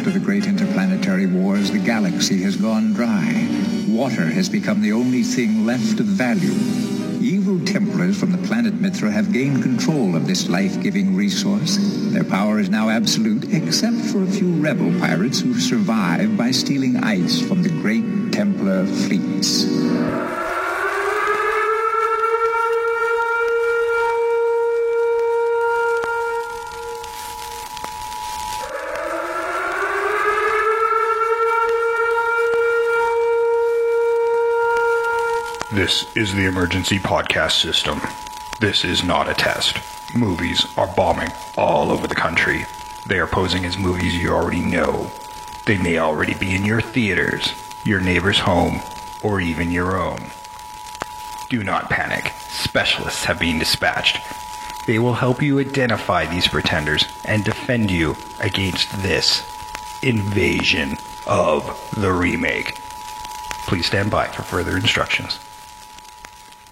After the great interplanetary wars, the galaxy has gone dry. Water has become the only thing left of value. Evil Templars from the planet Mithra have gained control of this life-giving resource. Their power is now absolute, except for a few rebel pirates who survive by stealing ice from the great Templar fleets. This is the emergency podcast system. This is not a test. Movies are bombing all over the country. They are posing as movies you already know. They may already be in your theaters, your neighbor's home, or even your own. Do not panic. Specialists have been dispatched. They will help you identify these pretenders and defend you against this invasion of the remake. Please stand by for further instructions.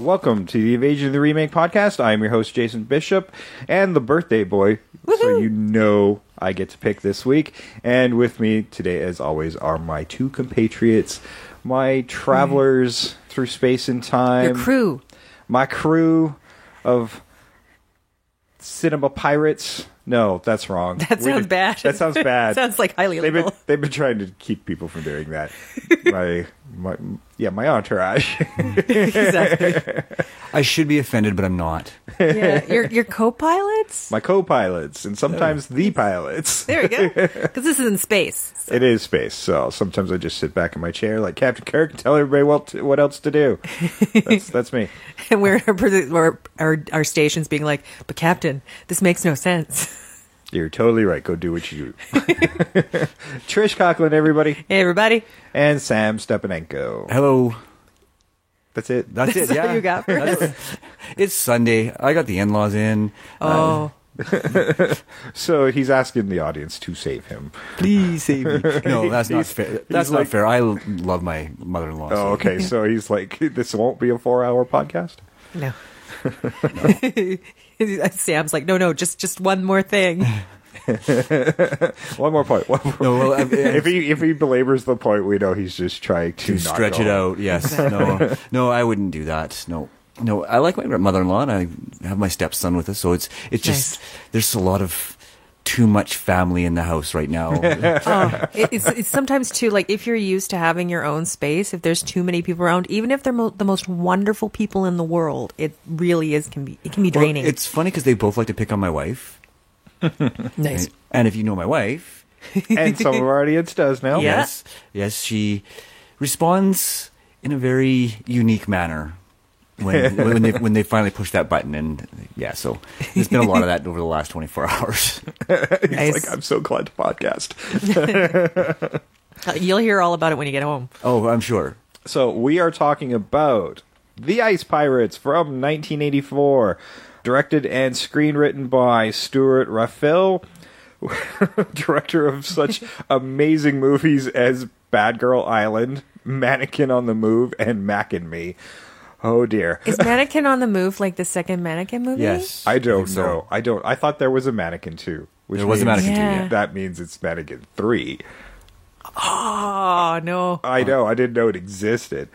Welcome to the Invasion of the Remake podcast. I am your host, Jason Bishop, and the birthday boy. Woohoo! So you know I get to pick this week. And with me today, as always, are my two compatriots, my travelers through space and time. Your crew. My crew of cinema pirates. No, that's wrong. That sounds bad. That sounds bad. Sounds like highly illegal. They've been trying to keep people from doing that. My entourage. Exactly. I should be offended, but I'm not. Yeah, your co-pilots? My co-pilots, and sometimes the pilots. There we go. Because this is in space. So. It is space, so sometimes I just sit back in my chair like Captain Kirk and tell everybody what else to do. That's me. And we're our station's being like, but Captain, this makes no sense. You're totally right. Go do what you do. Trish Coughlin, everybody. Hey, everybody. And Sam Stepanenko. Hello. That's it. That's it, all yeah. you got for us? It's Sunday. I got the in-laws in. Oh. So he's asking the audience to save him. Please save me. No, that's not fair. That's not like, fair. I love my mother-in-law. Oh, okay. So he's like, this won't be a 4-hour podcast? No. Sam's like, no, just one more thing. One more point. No, well, if he belabors the point, we know he's just trying to not stretch it out. Yes. No, I wouldn't do that. No, I like my mother-in-law, and I have my stepson with us, so it's just there's a lot of too much family in the house right now. It's sometimes too, like, if you're used to having your own space, if there's too many people around, even if they're the most wonderful people in the world, it really can be draining. Well, it's funny because they both like to pick on my wife. Nice. And if you know my wife, and some of our audience does now. Yeah. Yes, she responds in a very unique manner when they finally push that button, and so there's been a lot of that over the last 24 hours. He's like, I'm so glad to podcast. You'll hear all about it when you get home. Oh, I'm sure. So we are talking about The Ice Pirates from 1984, directed and screenwritten by Stuart Raphael, director of such amazing movies as Bad Girl Island, Mannequin on the Move, and Mac and Me. Oh dear. Is Mannequin on the Move like the second Mannequin movie? Yes. I don't think know. I thought there was a Mannequin 2. There was a Mannequin 2, yeah. That means it's Mannequin 3. Oh, no. I know. I didn't know it existed.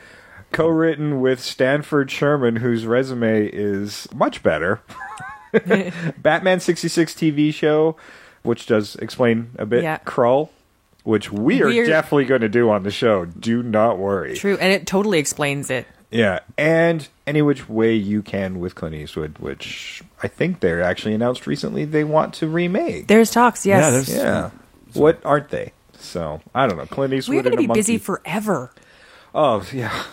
Co-written with Stanford Sherman, whose resume is much better. Batman 66 TV show, which does explain a bit. Yeah. Krull, which we're definitely going to do on the show. Do not worry. True, and it totally explains it. Yeah, and Any Which Way You Can with Clint Eastwood, which I think they're actually announced recently they want to remake. There's talks, yes. Yeah. What aren't they? So, I don't know. Clint Eastwood We're going to and be a busy monkey. forever. Oh, yeah.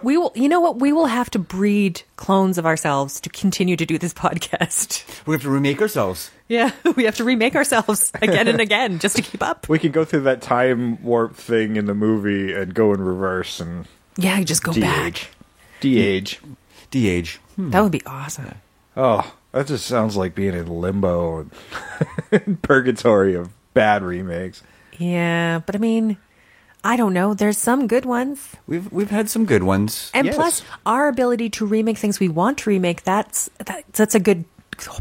We will. You know what? We will have to breed clones of ourselves to continue to do this podcast. We have to remake ourselves. Yeah, we have to remake ourselves again and again just to keep up. We can go through that time warp thing in the movie and go in reverse and Yeah, just go back. De-age. De-age. That would be awesome. Oh, that just sounds like being in limbo and purgatory of bad remakes. Yeah, but I mean, I don't know. There's some good ones. We've had some good ones. And Yes. plus, our ability to remake things we want to remake, that's a good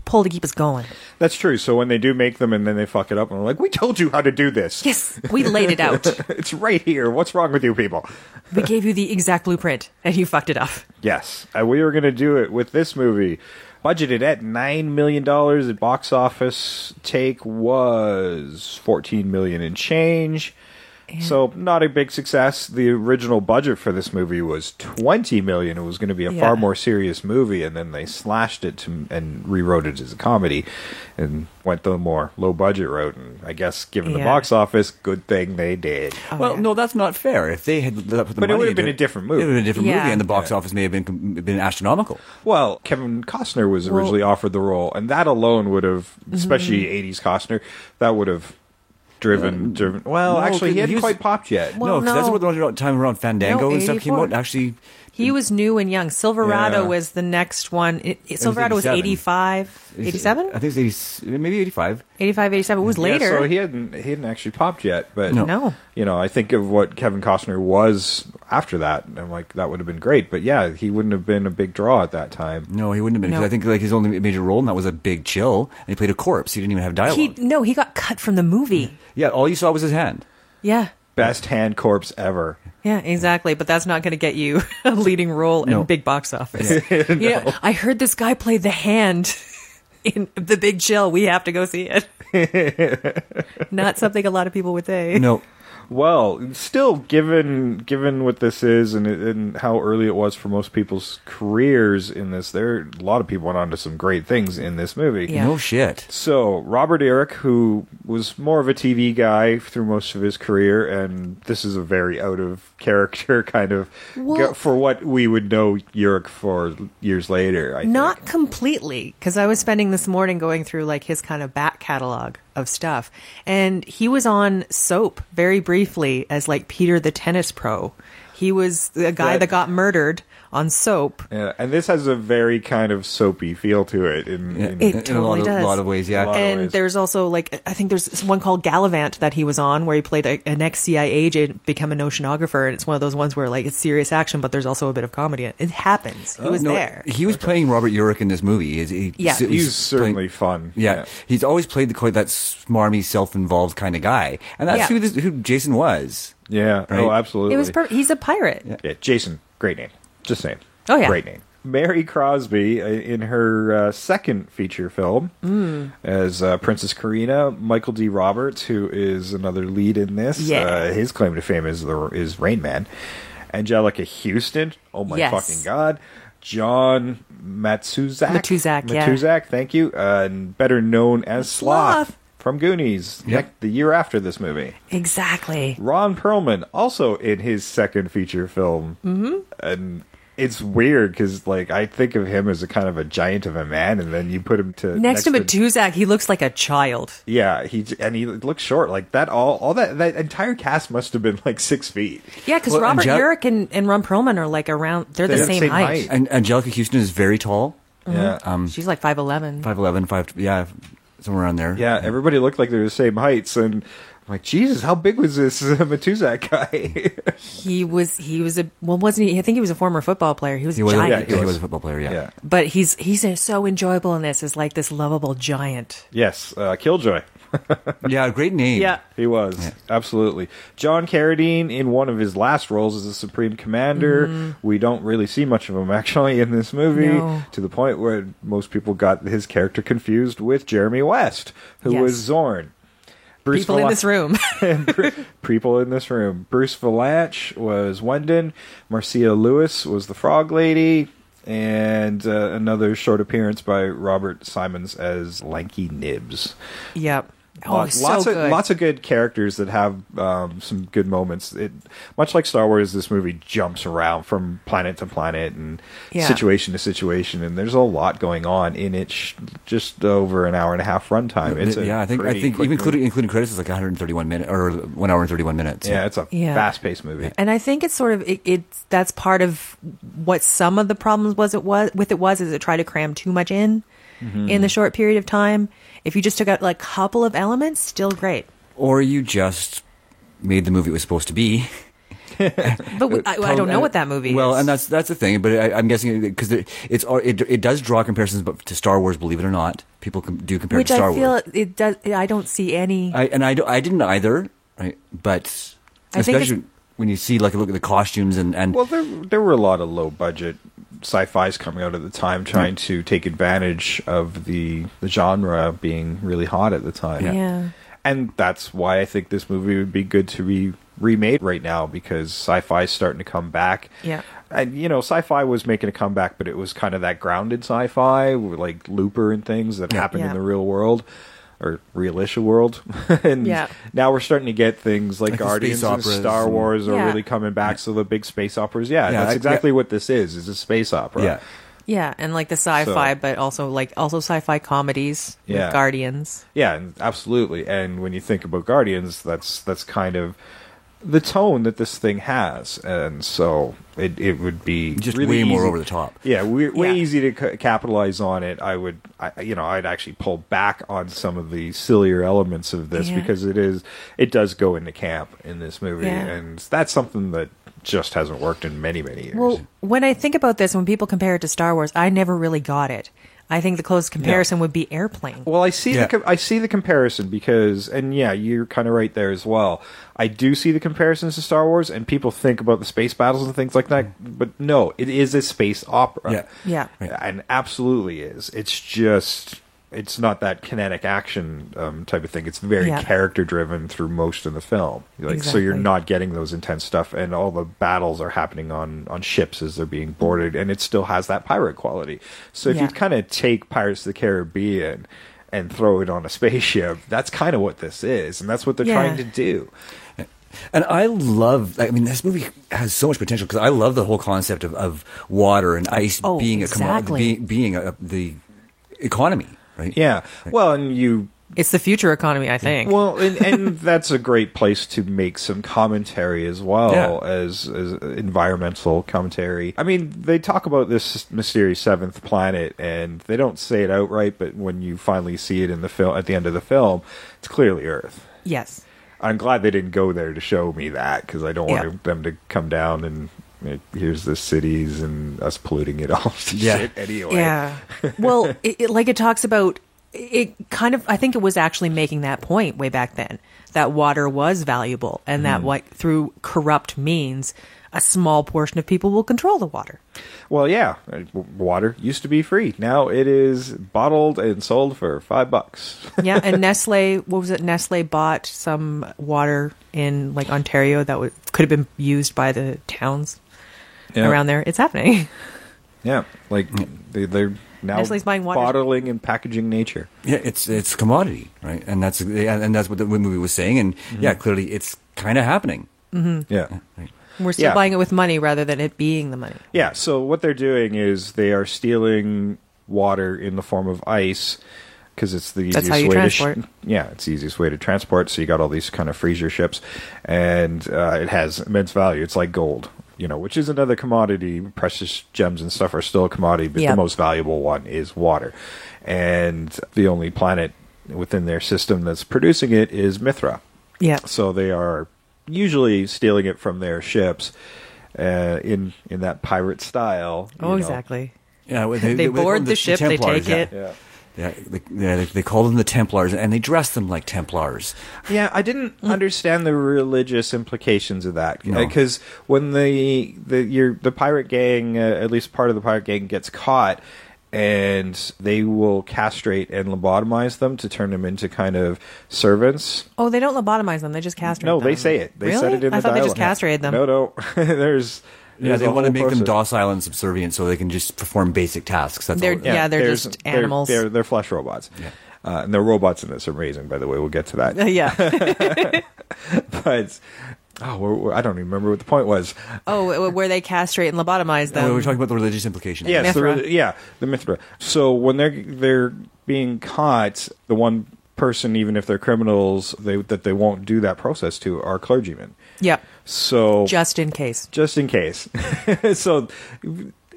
pull to keep us going. That's true. So when they do make them and then they fuck it up, and we're like, we told you how to do this. Yes, we laid it out. It's right here. What's wrong with you people? We gave you the exact blueprint, and you fucked it up. Yes. We were going to do it with this movie. Budgeted at $9 million. The box office take was $14 million and change. So not a big success. The original budget for this movie was $20 million. It was going to be a far more serious movie, and then they slashed it and rewrote it as a comedy and went the more low budget route. And I guess given the box office, good thing they did. Well, no, that's not fair. If they had put the But money it would have into been a different movie. It would have been a different Yeah. movie, and the box office may have been astronomical. Well, Kevin Costner was originally offered the role, and that alone would have, especially 80s Costner, that would have driven. Well, no, actually, he he hadn't was- quite popped yet. Well, no, because that's no. what the time around Fandango No, and stuff came 84. out. Actually, He was new and young. Silverado Yeah. was the next one. Silverado was 87. 85, 87? I think it's 80, maybe 85. 85, 87. It was later. Yeah, so he hadn't actually popped yet, but No. you know, I think of what Kevin Costner was after that, and I'm like, that would have been great. But yeah, he wouldn't have been a big draw at that time. No, he wouldn't have been. 'Cause No. I think like his only major role in that was a Big Chill, and he played a corpse. He didn't even have dialogue. He got cut from the movie. Yeah, all you saw was his hand. Yeah. Best hand corpse ever. Yeah, exactly. But that's not going to get you a leading role in No. big box office. Yeah, I heard this guy play the hand in The Big Chill. We have to go see it. Not something a lot of people would say. No, Well, still, given what this is and how early it was for most people's careers in this, a lot of people went on to some great things in this movie. Yeah. no shit. So, Robert Urich, who was more of a TV guy through most of his career, and this is a very out of character kind of Well- for what we would know Urich for years later. I Not think. completely, because I was spending this morning going through like his kind of back catalog of stuff, and he was on Soap very briefly as like Peter the tennis pro. He was the guy that got murdered on Soap. Yeah, and this has a very kind of soapy feel to it. It in a totally does. lot of ways, yeah. A lot of And ways. there's also like I think there's one called Gallivant that he was on where he played an ex-CIA agent become an oceanographer, and it's one of those ones where like it's serious action but there's also a bit of comedy. It happens. He was No, there. He was playing Robert Urich in this movie. Yeah. He's certainly playing- fun. Yeah. He's always played quite that smarmy, self-involved kind of guy, and that's Yeah. who Jason was. Yeah. Right? Oh, absolutely. It was he's a pirate. Yeah, Jason, great name. Just saying. Oh, yeah. Great name. Mary Crosby, in her second feature film as Princess Karina. Michael D. Roberts, who is another lead in this. Yeah. His claim to fame is Rain Man. Angelica Houston. Oh, my Yes. fucking God. John Matuzak. Matuzak, yeah. Matuzak, thank you. And better known as Sloth from Goonies. Yep. The year after this movie. Exactly. Ron Perlman, also in his second feature film. Mm-hmm. And it's weird because, like, I think of him as a kind of a giant of a man, and then you put him to Next to Matuzak, he looks like a child. yeah, he looks short. Like that, all that entire cast must have been like 6 feet. Yeah, because Well, Robert Angel- Urich and Ron Perlman are like around. They're the They're the same, same height. height. And Angelica Houston is very tall. Yeah, She's like 5'11". 5'11", yeah, somewhere around there. yeah. Everybody looked like they were the same heights, and I'm like, Jesus, how big was this Matuzak guy? He was a wasn't he? I think he was a former football player. He was He was, giant. yeah, he was. was a football player. Yeah. yeah. But he's so enjoyable in this as like this lovable giant. Yes, Killjoy. Yeah, great name. He was, absolutely. John Carradine, in one of his last roles as a Supreme Commander. We don't really see much of him, actually, in this movie, No. to the point where most people got his character confused with Jeremy West, who Yes. was Zorn. Bruce People in Vala- this room. People in this room. Bruce Valanche was Wendon. Marcia Lewis was the Frog Lady. And another short appearance by Robert Simons as Lanky Nibs. Yep. Oh, Lots so good. Lots of good characters that have some good moments. It, much like Star Wars, this movie jumps around from planet to planet and Yeah. situation to situation, and there's a lot going on in it. Just over an hour and a half runtime. It's a I think pretty quick even movie. including credits, it's like 131 minutes or 1 hour and 31 minutes. Yeah, it's a Yeah. fast-paced movie. And I think it's sort of it's that's part of what some of the problems was is it tried to cram too much in the short period of time. If you just took out like a couple of elements, still great. Or you just made the movie it was supposed to be. But I don't know what that movie Well, is. and that's the thing. But I'm guessing because it does draw comparisons, but to Star Wars, believe it or not, people do compare Which to Star I feel Wars. it does. I don't see any. I didn't either, right? But I think especially when you see look at the costumes and Well, there were a lot of low budget sci-fis coming out at the time, trying to take advantage of the genre being really hot at the time. Yeah. And that's why I think this movie would be good to be remade right now, because sci-fi is starting to come back. Yeah. And, sci-fi was making a comeback, but it was kind of that grounded sci-fi, like Looper and things that happen in the real world, or real-ish world. And now we're starting to get things like the Guardians space and operas Star Wars are Yeah. really coming back, so the big space operas, that's I- exactly what this is a space opera. yeah. Yeah, and like the sci-fi, So- but also sci-fi comedies Yeah. with Guardians. Yeah, and absolutely. And when you think about Guardians, that's kind of the tone that this thing has, and so it would be Just really way more easy- over the top. Yeah, way Yeah. easy to capitalize on it. I'd actually pull back on some of the sillier elements of this, Yeah. because it does go into camp in this movie, Yeah. and that's something that just hasn't worked in many, many years. Well, when I think about this, when people compare it to Star Wars, I never really got it. I think the closest comparison would be Airplane. Well, I see Yeah. I see the comparison because, and yeah, you're kind of right there as well. I do see the comparisons to Star Wars, and people think about the space battles and things like that. But no, it is a space opera. Yeah. And absolutely is. It's just, it's not that kinetic action type of thing. It's very Yeah. character driven through most of the film. So you're Exactly. not getting those intense stuff, and all the battles are happening on ships as they're being boarded, and it still has that pirate quality. So if Yeah. you kind of take Pirates of the Caribbean and throw it on a spaceship, that's kind of what this is, and that's what they're Yeah. trying to do. And this movie has so much potential because I love the whole concept of water and ice Oh, being exactly. the economy, right? Yeah. Well, and It's the future economy, I think. Well, and that's a great place to make some commentary as well, Yeah. as environmental commentary. I mean, they talk about this mysterious seventh planet, and they don't say it outright, but when you finally see it in the film, at the end of the film, it's clearly Earth. Yes. I'm glad they didn't go there to show me that, because I don't Yeah. want them to come down and here's the cities and us polluting it all to Yeah. shit anyway. Yeah. Well, it talks about it kind of, I think it was actually making that point way back then, that water was valuable, and that through corrupt means, a small portion of people will control the water. Well, yeah, water used to be free. Now it is bottled and sold for $5. Yeah, and Nestle, what was it? Nestle bought some water in like Ontario that could have been used by the towns around there. It's happening. Yeah, like they're now Nestle's buying water. bottling and packaging nature. Yeah, it's commodity, right? And that's what the movie was saying. And yeah, clearly it's kind of happening. Yeah. Right. We're still Yeah. buying it with money rather than it being the money. Yeah, so what they're doing is they are stealing water in the form of ice, because it's the easiest That's how you way transport. it's the easiest way to transport. So you got all these kind of freezer ships, and it has immense value. It's like gold, which is another commodity. Precious gems and stuff are still a commodity, but Yep. the most valuable one is water. And the only planet within their system that's producing it is Mithra. Yeah. So they are usually stealing it from their ships in that pirate style. Oh, exactly. Yeah, They board the ship, they Templars, take yeah. it. Yeah, they call them the Templars, and they dress them like Templars. Yeah, I didn't understand the religious implications of that, No. because when the pirate gang, at least part of the pirate gang, gets caught, and they will castrate and lobotomize them to turn them into kind of servants. Oh, they don't lobotomize them. They just castrate No, them. they say it. They Really? said it in the I thought they just dialogue. castrated them. No. There's Yeah, they a want to whole make them process. docile and subservient so they can just perform basic tasks. That's They're- all. yeah, they're there's- just animals. They're flesh robots. Yeah. And the robots in this are amazing, by the way. We'll get to that. Yeah. But I don't even remember what the point was. Oh, where they castrate and lobotomize them. we were talking about the religious implications. Yes, Mithra. the Mithra. So when they're being caught, the one person, even if they're criminals, that they won't do that process to, are clergymen. Yeah. So Just in case. just in case. So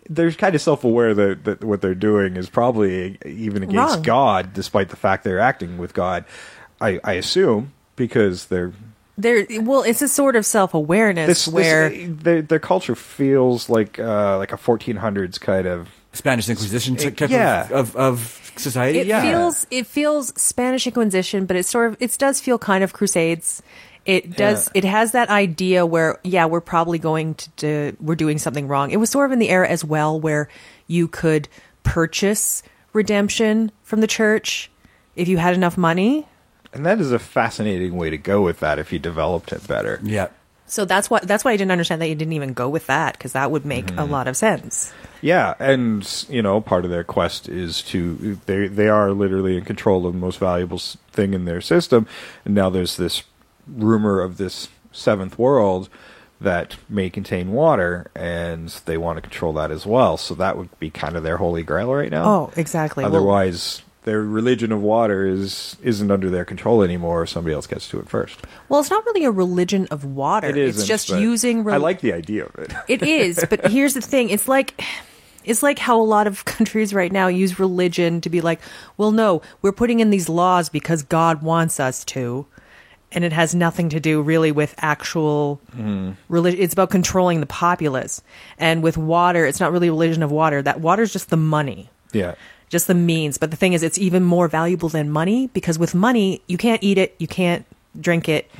they're kind of self-aware that what they're doing is probably even against Wrong. God, despite the fact they're acting with God. I assume, because they're it's a sort of self-awareness where their culture feels like a 1400s kind of Spanish Inquisition type of society. It feels Spanish Inquisition, but it does feel kind of Crusades. It does. It has that idea where, we're probably we're doing something wrong. It was sort of in the era as well where you could purchase redemption from the church if you had enough money. And that is a fascinating way to go with that if you developed it better. Yeah. So that's why I didn't understand that you didn't even go with that, because that would make a lot of sense. Yeah, and part of their quest is they are literally in control of the most valuable thing in their system, and now there's this rumor of this seventh world that may contain water, and they want to control that as well. So that would be kind of their holy grail right now. Oh, exactly. Otherwise, their religion of water isn't under their control anymore. Somebody else gets to it first. Well, it's not really a religion of water. It's just using. I like the idea of it. It is, but here's the thing: it's like how a lot of countries right now use religion to be like, well, no, we're putting in these laws because God wants us to. And it has nothing to do really with actual religion. It's about controlling the populace. And with water, it's not really a religion of water. That water is just the money. Yeah. Just the means. But the thing is, it's even more valuable than money, because with money, you can't eat it, you can't drink it.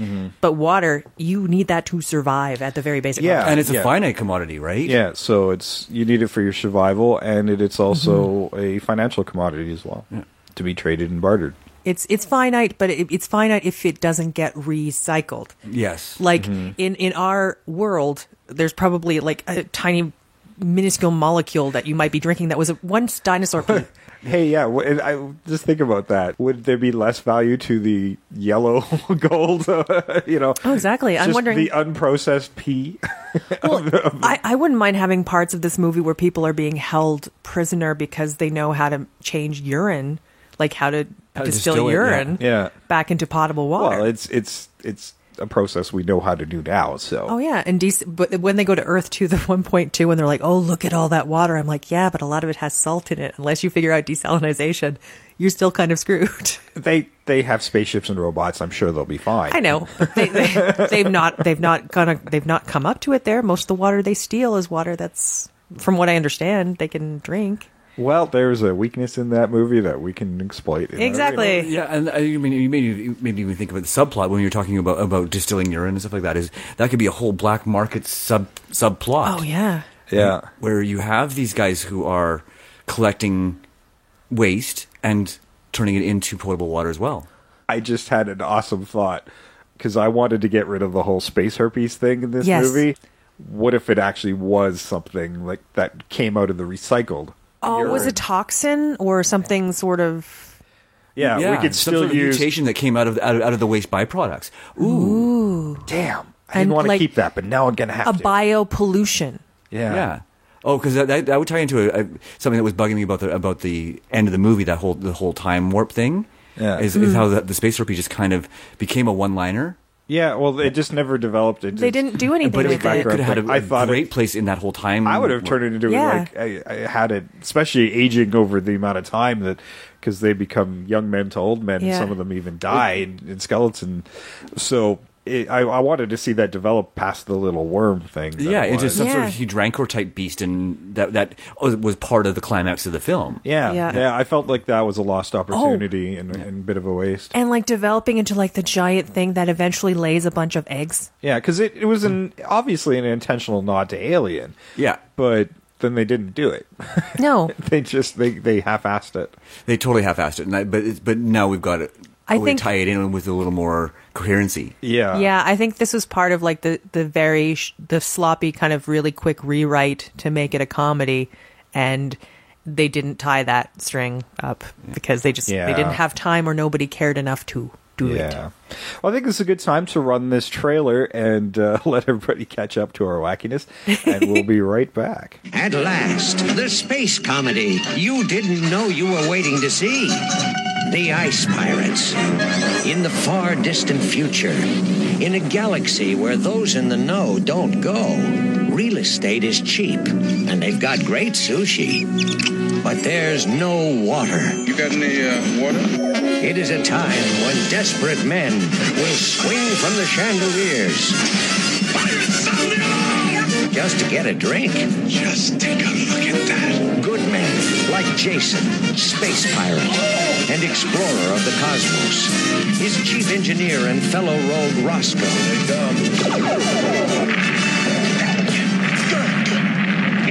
But water, you need that to survive at the very basic level. And it's a finite commodity, right? Yeah, so you need it for your survival, and it's also a financial commodity as well, to be traded and bartered. It's finite, but it's finite if it doesn't get recycled. Yes. Like in our world, there's probably like a tiny minuscule molecule that you might be drinking that was once dinosaur pee. Hey, yeah, I just think about that. Would there be less value to the yellow gold? Oh, exactly. I'm wondering the unprocessed pee. Well, I wouldn't mind having parts of this movie where people are being held prisoner because they know how to change urine, like how to distill urine back into potable water. Well, it's a process we know how to do now. So but when they go to Earth 2, the 1.2, and they're like, oh, look at all that water. I'm like, yeah, but a lot of it has salt in it. Unless you figure out desalinization, you're still kind of screwed. They have spaceships and robots. I'm sure they'll be fine. I know. They've not come up to it there. Most of the water they steal is water that's, from what I understand, they can drink. Well, there's a weakness in that movie that we can exploit. Exactly. Yeah, and I mean, you made me think about the subplot when you're talking about distilling urine and stuff like that. Is that could be a whole black market subplot? Oh yeah. Yeah. Where you have these guys who are collecting waste and turning it into potable water as well. I just had an awesome thought because I wanted to get rid of the whole space herpes thing in this movie. What if it actually was something like that came out of the recycled? Oh, it was a toxin or something sort of? Yeah, we could still sort of use mutation that came out of the waste byproducts. Ooh. Damn! I didn't want to keep that, but now I'm gonna have a biopollution. Yeah. Oh, because that would tie into something that was bugging me about the end of the movie. The whole time warp thing. Yeah. Is how the space herpes just kind of became a one-liner. Yeah, well, it just never developed. They didn't do anything but with it. it. Could have had a great place in that whole time. I would have turned it into like I had it, especially aging over the amount of time that because they become young men to old men, and some of them even die in skeleton. So I wanted to see that develop past the little worm thing. Into some sort of huge rancor type beast, and that was part of the climax of the film. Yeah. I felt like that was a lost opportunity and a bit of a waste. And like developing into like the giant thing that eventually lays a bunch of eggs. Yeah, because it was obviously an intentional nod to Alien. Yeah, but then they didn't do it. No, they half-assed it. They totally half-assed it, but now we've got it. I think tie it in with a little more coherency. Yeah. I think this was part of like the sloppy kind of really quick rewrite to make it a comedy, and they didn't tie that string up because they didn't have time or nobody cared enough to do it. Well, I think this is a good time to run this trailer and let everybody catch up to our wackiness, and we'll be right back. At last, the space comedy you didn't know you were waiting to see. The Ice Pirates. In the far distant future, in a galaxy where those in the know don't go, real estate is cheap, and they've got great sushi. But there's no water. You got any water? It is a time when desperate men will swing from the chandeliers just to get a drink. Just take a look at that. Good men like Jason, space pirate and explorer of the cosmos. His chief engineer and fellow rogue Roscoe.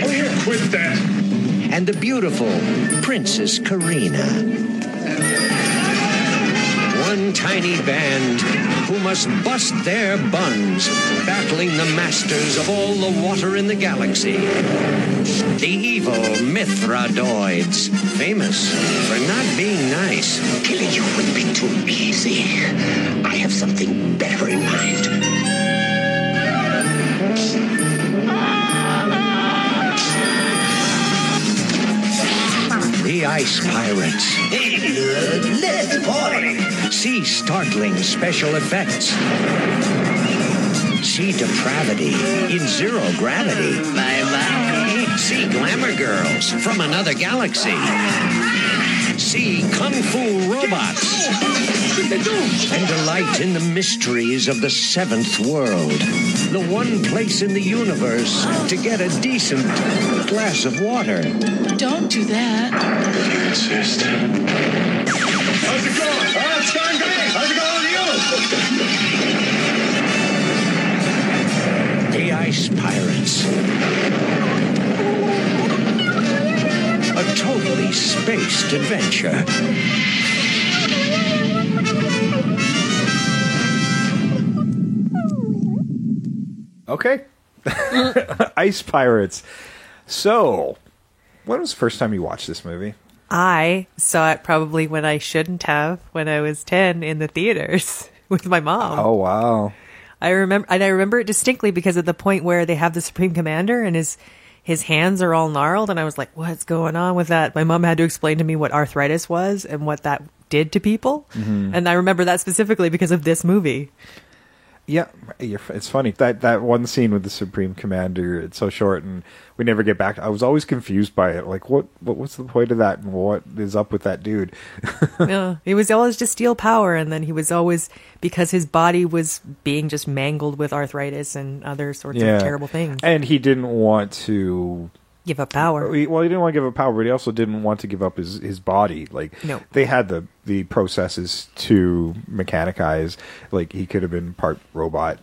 Oh, here, quit that. And the beautiful Princess Karina. One tiny band who must bust their buns, battling the masters of all the water in the galaxy. The evil Mithradoids, famous for not being nice. Killing you would be too easy. I have something better in mind. The Ice Pirates. Let's party. See startling special effects. See depravity in zero gravity. Bye-bye. See glamour girls from another galaxy. See kung fu robots. And delight in the mysteries of the seventh world. The one place in the universe to get a decent glass of water. Don't do that. You insist. How's it going? It's going great. How's it going with you? The Ice Pirates. A totally spaced adventure. Okay. Ice Pirates. So, when was the first time you watched this movie? I saw it probably when I shouldn't have, when I was 10 in the theaters with my mom. Oh, wow. I remember it distinctly because at the point where they have the Supreme Commander and his hands are all gnarled, and I was like, what's going on with that? My mom had to explain to me what arthritis was and what that did to people. Mm-hmm. And I remember that specifically because of this movie. Yeah, it's funny. That one scene with the Supreme Commander, it's so short, and we never get back. I was always confused by it. Like, what's the point of that, and what is up with that dude? Yeah, he was always to steal power, and then he was always, because his body was being just mangled with arthritis and other sorts of terrible things. And he didn't want to give up power. He didn't want to give up power, but he also didn't want to give up his body. Like, no. They had the processes to mechanicize. Like, he could have been part robot.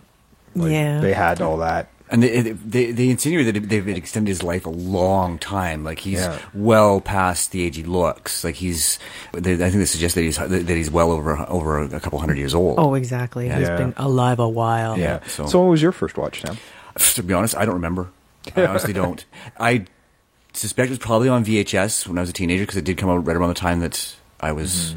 Like, they had all that. And they insinuate that they've extended his life a long time. Like, he's well past the age he looks. Like, I think they suggest that he's well over a couple hundred years old. Oh, exactly. Yeah. He's been alive a while. Yeah. So what was your first watch, Sam? To be honest, I don't remember. I honestly don't. I suspect it was probably on VHS when I was a teenager, because it did come out right around the time that I was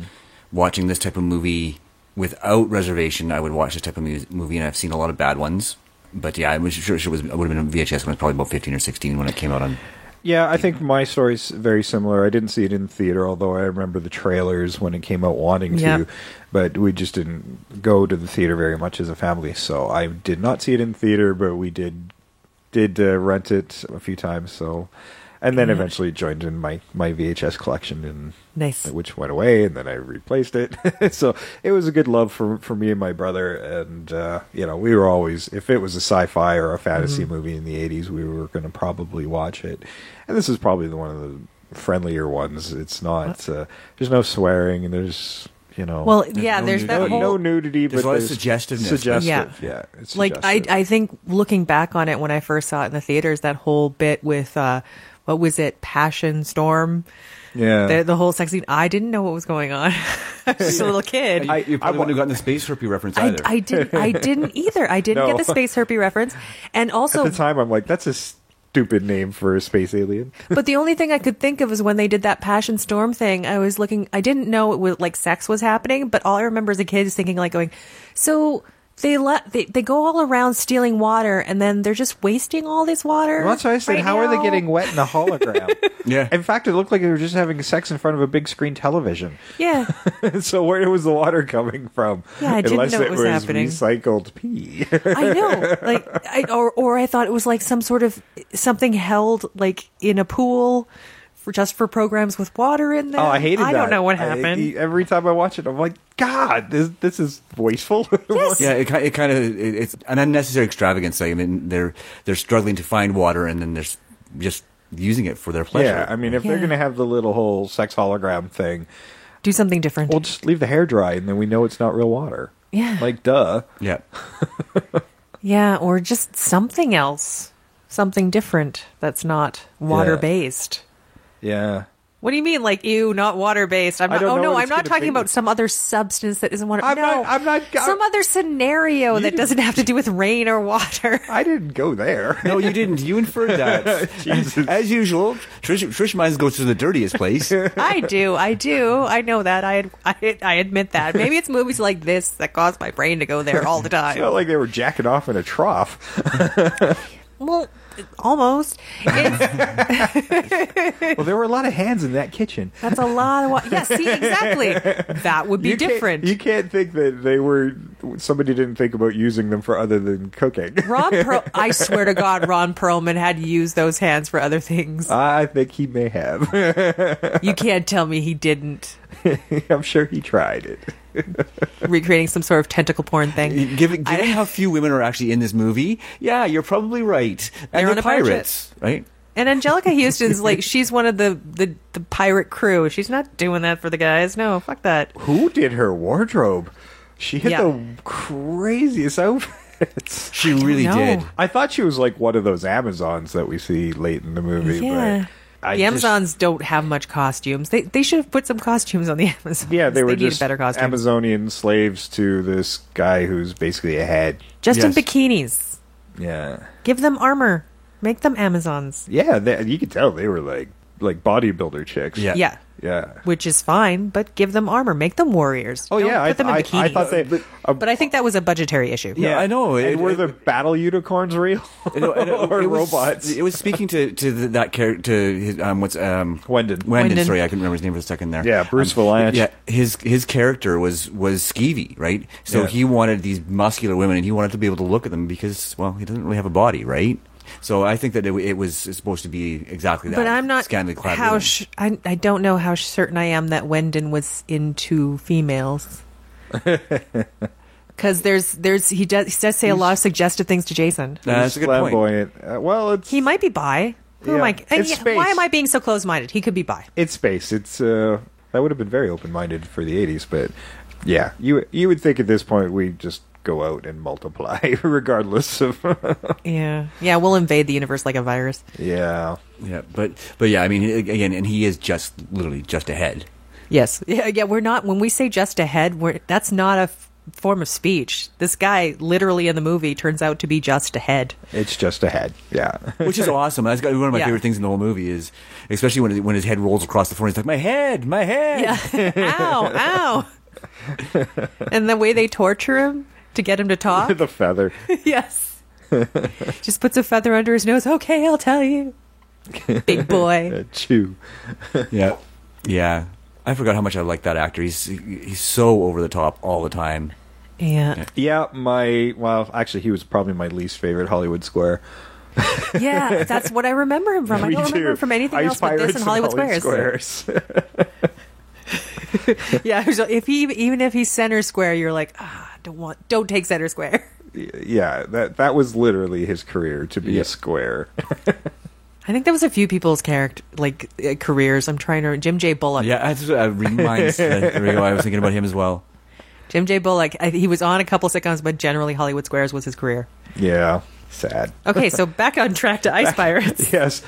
watching this type of movie without reservation. I would watch this type of movie, and I've seen a lot of bad ones. But yeah, I'm sure it would have been on VHS when I was probably about 15 or 16 when it came out on. Yeah, I think my story's very similar. I didn't see it in theater, although I remember the trailers when it came out wanting to. But we just didn't go to the theater very much as a family. So I did not see it in theater, but we did rent it a few times. So, and then eventually joined in my VHS collection, and which went away, and then I replaced it. So it was a good love for me and my brother, and we were always, if it was a sci-fi or a fantasy movie in the 80s, we were going to probably watch it. And this is probably one of the friendlier ones. It's not there's no swearing, and there's well, there's that whole no nudity, there's but a lot of suggestiveness. Suggestive, it's like I think looking back on it when I first saw it in the theaters, that whole bit with what was it, Passion Storm? Yeah, the whole sex scene. I didn't know what was going on. I was just a little kid. You probably wouldn't have gotten the space herpy reference either. I didn't either. I didn't get the space herpy reference, and also at the time I'm like, that's a stupid name for a space alien. But the only thing I could think of was when they did that Passion Storm thing. I didn't know it was like sex was happening, but all I remember as a kid is thinking, like, going, so they go all around stealing water, and then they're just wasting all this water. Well, that's why I said, right how are they now. getting wet in a hologram? Yeah. In fact, it looked like they were just having sex in front of a big screen television. Yeah. So where was the water coming from? Yeah, I didn't Unless know it it was happening. recycled pee. I know, like, or I thought it was like some sort of something held like in a pool for programs with water in there. Oh, I hated that. I don't know what happened. Every time I watch it, I'm like, God, this is wasteful. Yes. Yeah, it's an unnecessary extravagance. I mean, they're struggling to find water, and then they're just using it for their pleasure. Yeah, I mean, if they're Yeah. going to have the little whole sex hologram thing, Do something different. we'll just leave the hair dry, and then we know it's not real water. Yeah. Like, duh. Yeah. Yeah, or just something else. Something different that's not water-based. Yeah. What do you mean, like, ew, not water-based? I'm I not, don't oh, know no, what I'm it's not gonna talking be. about some other substance that isn't water. I'm No, not- some other scenario that doesn't have to do with rain or water. I didn't go there. No, you didn't. You inferred that. Jesus. As usual, Trish Mines goes to the dirtiest place. I do. I know that. I admit that. Maybe it's movies like this that cause my brain to go there all the It's not time. like they were jacking off in a trough. Well, almost. It's, Well, there were a lot of hands in that kitchen. that's a lot of yeah, see, exactly. That would be You can't- different. You can't think that somebody didn't think about using them for other than cooking. I swear to God, Ron Perlman had used those hands for other things. I think he may have. You can't tell me he didn't. I'm sure he tried it. Recreating some sort of tentacle porn thing. Given how few women are actually in this movie, yeah, you're probably right. And They're on a pirates, right? And Angelica Houston's like, she's one of the pirate crew. She's not doing that for the guys. No, fuck that. Who did her wardrobe? She had Yeah. the craziest outfits. She really know. did. I thought she was like one of those Amazons that we see late in the movie. Yeah. But I The just- Amazons don't have much costumes. They should have put some costumes on the Amazons. Yeah, they were needed just better costumes. Amazonian slaves to this guy who's basically a head. Just in Yes. bikinis. Yeah. Give them armor. Make them Amazons. Yeah, you could tell they were like bodybuilder chicks. Yeah. Yeah. Yeah. Which is fine, but give them armor. Make them warriors. Oh, Don't yeah. put them in I bikinis. thought they... But I think that was a budgetary issue. Yeah, I know. And were the battle unicorns real? Or it was, robots? It was speaking to that character, to his, Wendon. Wendon. Sorry, I couldn't remember his name for a second there. Yeah, Bruce Valanche. Yeah, his character was skeevy, right? So Yeah. he wanted these muscular women, and he wanted to be able to look at them because, well, he doesn't really have a body, right? So I think that it was supposed to be exactly that. But I'm not scantily clad how women. I don't know how certain I am that Wendon was into females. Because he does say a lot of suggestive things to Jason. That's a good point. flamboyant. Well, it's He might be bi. Who am Yeah. I? And It's space. why am I being so close-minded? He could be bi. it's space. It's that would have been very open-minded for the 80s, but yeah, you would think at this point we just go out and multiply regardless of Yeah, we'll invade the universe like a virus. yeah. Yeah, but yeah, I mean, again, and he is literally just ahead. Yes, yeah. We're not when we say just ahead. That's not a form of speech. This guy, literally in the movie, turns out to be just ahead. It's just a head. Yeah. Which is awesome. That's one of my Yeah. favorite things in the whole movie is, especially when his head rolls across the floor. He's like, my head. Yeah. Ow. And the way they torture him to get him to talk. The feather. Yes. Just puts a feather under his nose. Okay, I'll tell you. Big boy. Chew. Yeah, yeah. I forgot how much I like that actor. He's so over the top all the time. Yeah. Yeah, actually, he was probably my least favorite Hollywood Square. Yeah, that's what I remember him from. I Me don't remember too. him from anything Ice else but this Pirates and Hollywood Squares. Yeah, so even if he's center square, you're like, don't take center square. Yeah, that was literally his career, to be a square. I think that was a few people's careers. I'm trying to Jim J. Bullock. Yeah, that's reminds. There we go. I was thinking about him as well. Jim J. Bullock. He was on a couple sitcoms, but generally Hollywood Squares was his career. Yeah, sad. Okay, so back on track to Ice Pirates. Yes.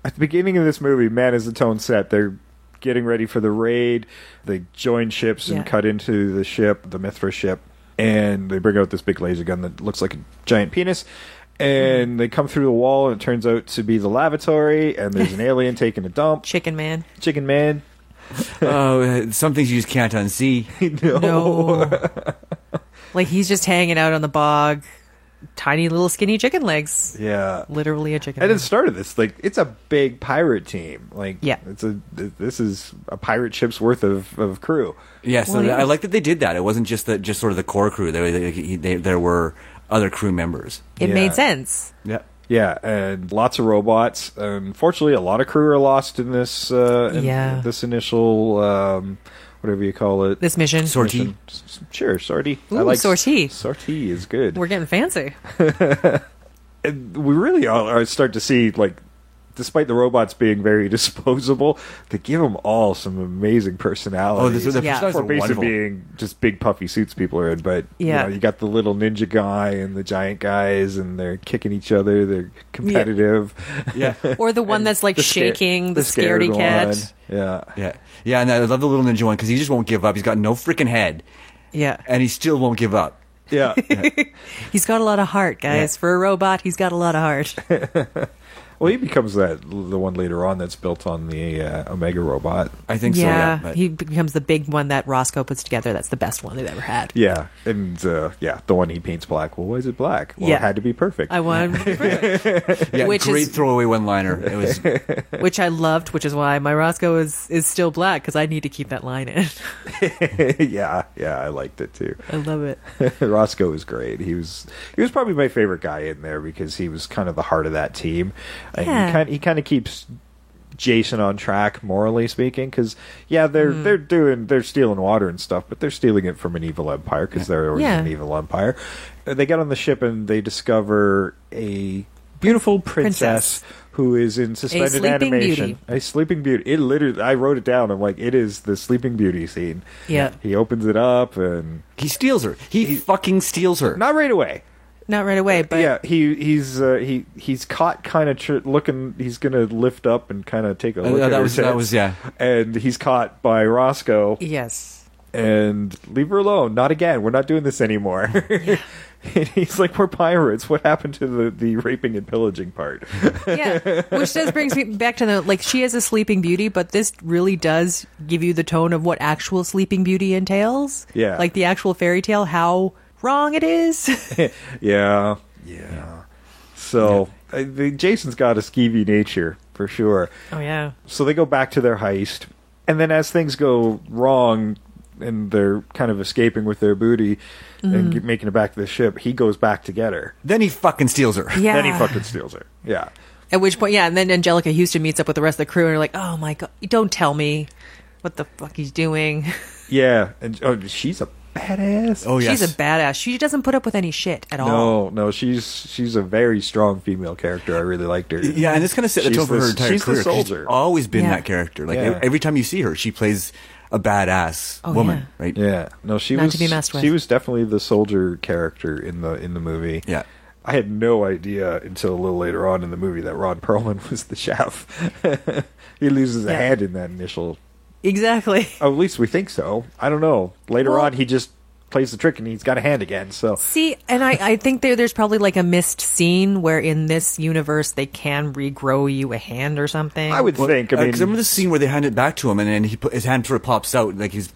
At the beginning of this movie, man is the tone set. They're getting ready for the raid. They join ships and cut into the ship, the Mithra ship, and they bring out this big laser gun that looks like a giant penis. And they come through the wall, and it turns out to be the lavatory, and there's an alien taking a dump. Chicken Man. Chicken Man. Oh, some things you just can't unsee. No. Like he's just hanging out on the bog, tiny little skinny chicken legs. Yeah. Literally a chicken And leg. it started this like it's a big pirate team. Like Yeah. this is a pirate ship's worth of crew. Yeah, so Well, yeah. I like that they did that. It wasn't just sort of the core crew. There were other crew members. It Yeah. made sense. Yeah. Yeah, and lots of robots. Unfortunately, a lot of crew are lost in this Yeah. this initial whatever you call it. This mission. Sortie. mission. Sure, sortie. Ooh, sortie. Sortie is good. We're getting fancy. And we really are start to see, like, despite the robots being very disposable, they give them all some amazing personalities. the Yeah. personalities For are basically wonderful. being just big puffy suits people are in, but Yeah. you got the little ninja guy and the giant guys, and they're kicking each other. They're competitive. Yeah. Or the one that's like The sca- shaking, the scared scaredy cat. one. Yeah. Yeah. Yeah, and I love the little ninja one because he just won't give up. He's got no freaking head, Yeah. and he still won't give up. Yeah. He's got a lot of heart, guys. Yeah. For a robot, he's got a lot of heart. Well, he becomes the one later on that's built on the Omega robot. I think so. Yeah. But- he becomes the big one that Roscoe puts together. That's the best one they've ever had. Yeah, and the one he paints black. Well, why is it black? Well, Yeah. it had to be perfect. I wanted him to be perfect. yeah, which great is- throwaway one-liner. It was. Which I loved, which is why my Roscoe is still black, because I need to keep that line in. yeah, I liked it too. I love it. Roscoe was great. He was probably my favorite guy in there because he was kind of the heart of that team. And Yeah. he kind of keeps Jason on track, morally speaking, because they're stealing water and stuff, but they're stealing it from an evil empire because they're always Yeah. an evil empire. They get on the ship and they discover a beautiful princess. Who is in suspended Sleeping animation? Beauty. A Sleeping Beauty. It literally, I wrote it down. I'm like, it is the Sleeping Beauty scene. Yeah. He opens it up and He steals her. He fucking steals her. not right away. Not right away, but Yeah, he's caught kind of looking. He's gonna lift up and kind of take a look at her that was tits. yeah. And he's caught by Roscoe yes. and leave her alone. Not again. We're not doing this anymore. And he's like, we're pirates. What happened to the raping and pillaging part? Yeah. Which does brings me back to the, like, she is a Sleeping Beauty, but this really does give you the tone of what actual Sleeping Beauty entails. Yeah. Like the actual fairy tale, how wrong it is. Yeah. So Jason's got a skeevy nature for sure. Oh, yeah. So they go back to their heist, and then as things go wrong and they're kind of escaping with their booty and making it back to the ship, he goes back to get her. Then he fucking steals her. Yeah. Then he fucking steals her. Yeah. At which point, yeah, and then Angelica Houston meets up with the rest of the crew, and they're like, oh my God, don't tell me what the fuck he's doing. Yeah. And she's a badass. Oh yes. She's a badass. She doesn't put up with any shit at all. No, she's a very strong female character. I really liked her. Yeah, and this kind of set the She's tone for the- her entire she's the career. 'cause soldier. She's always been Yeah. that character. Like Yeah. every time you see her, she plays a badass Oh, woman, yeah. right? Yeah. No, she Not was to be messed with. She was definitely the soldier character in the movie. Yeah. I had no idea until a little later on in the movie that Ron Perlman was the chef. He loses a Yeah. hand in that initial. Exactly. Oh, at least we think so. I don't know. Later Well- on, he just plays the trick and he's got a hand again. So See, and I think there's probably like a missed scene where in this universe they can regrow you a hand or something. I would think. I mean, 'cause remember the scene where they hand it back to him, and then his hand sort of pops out, like it's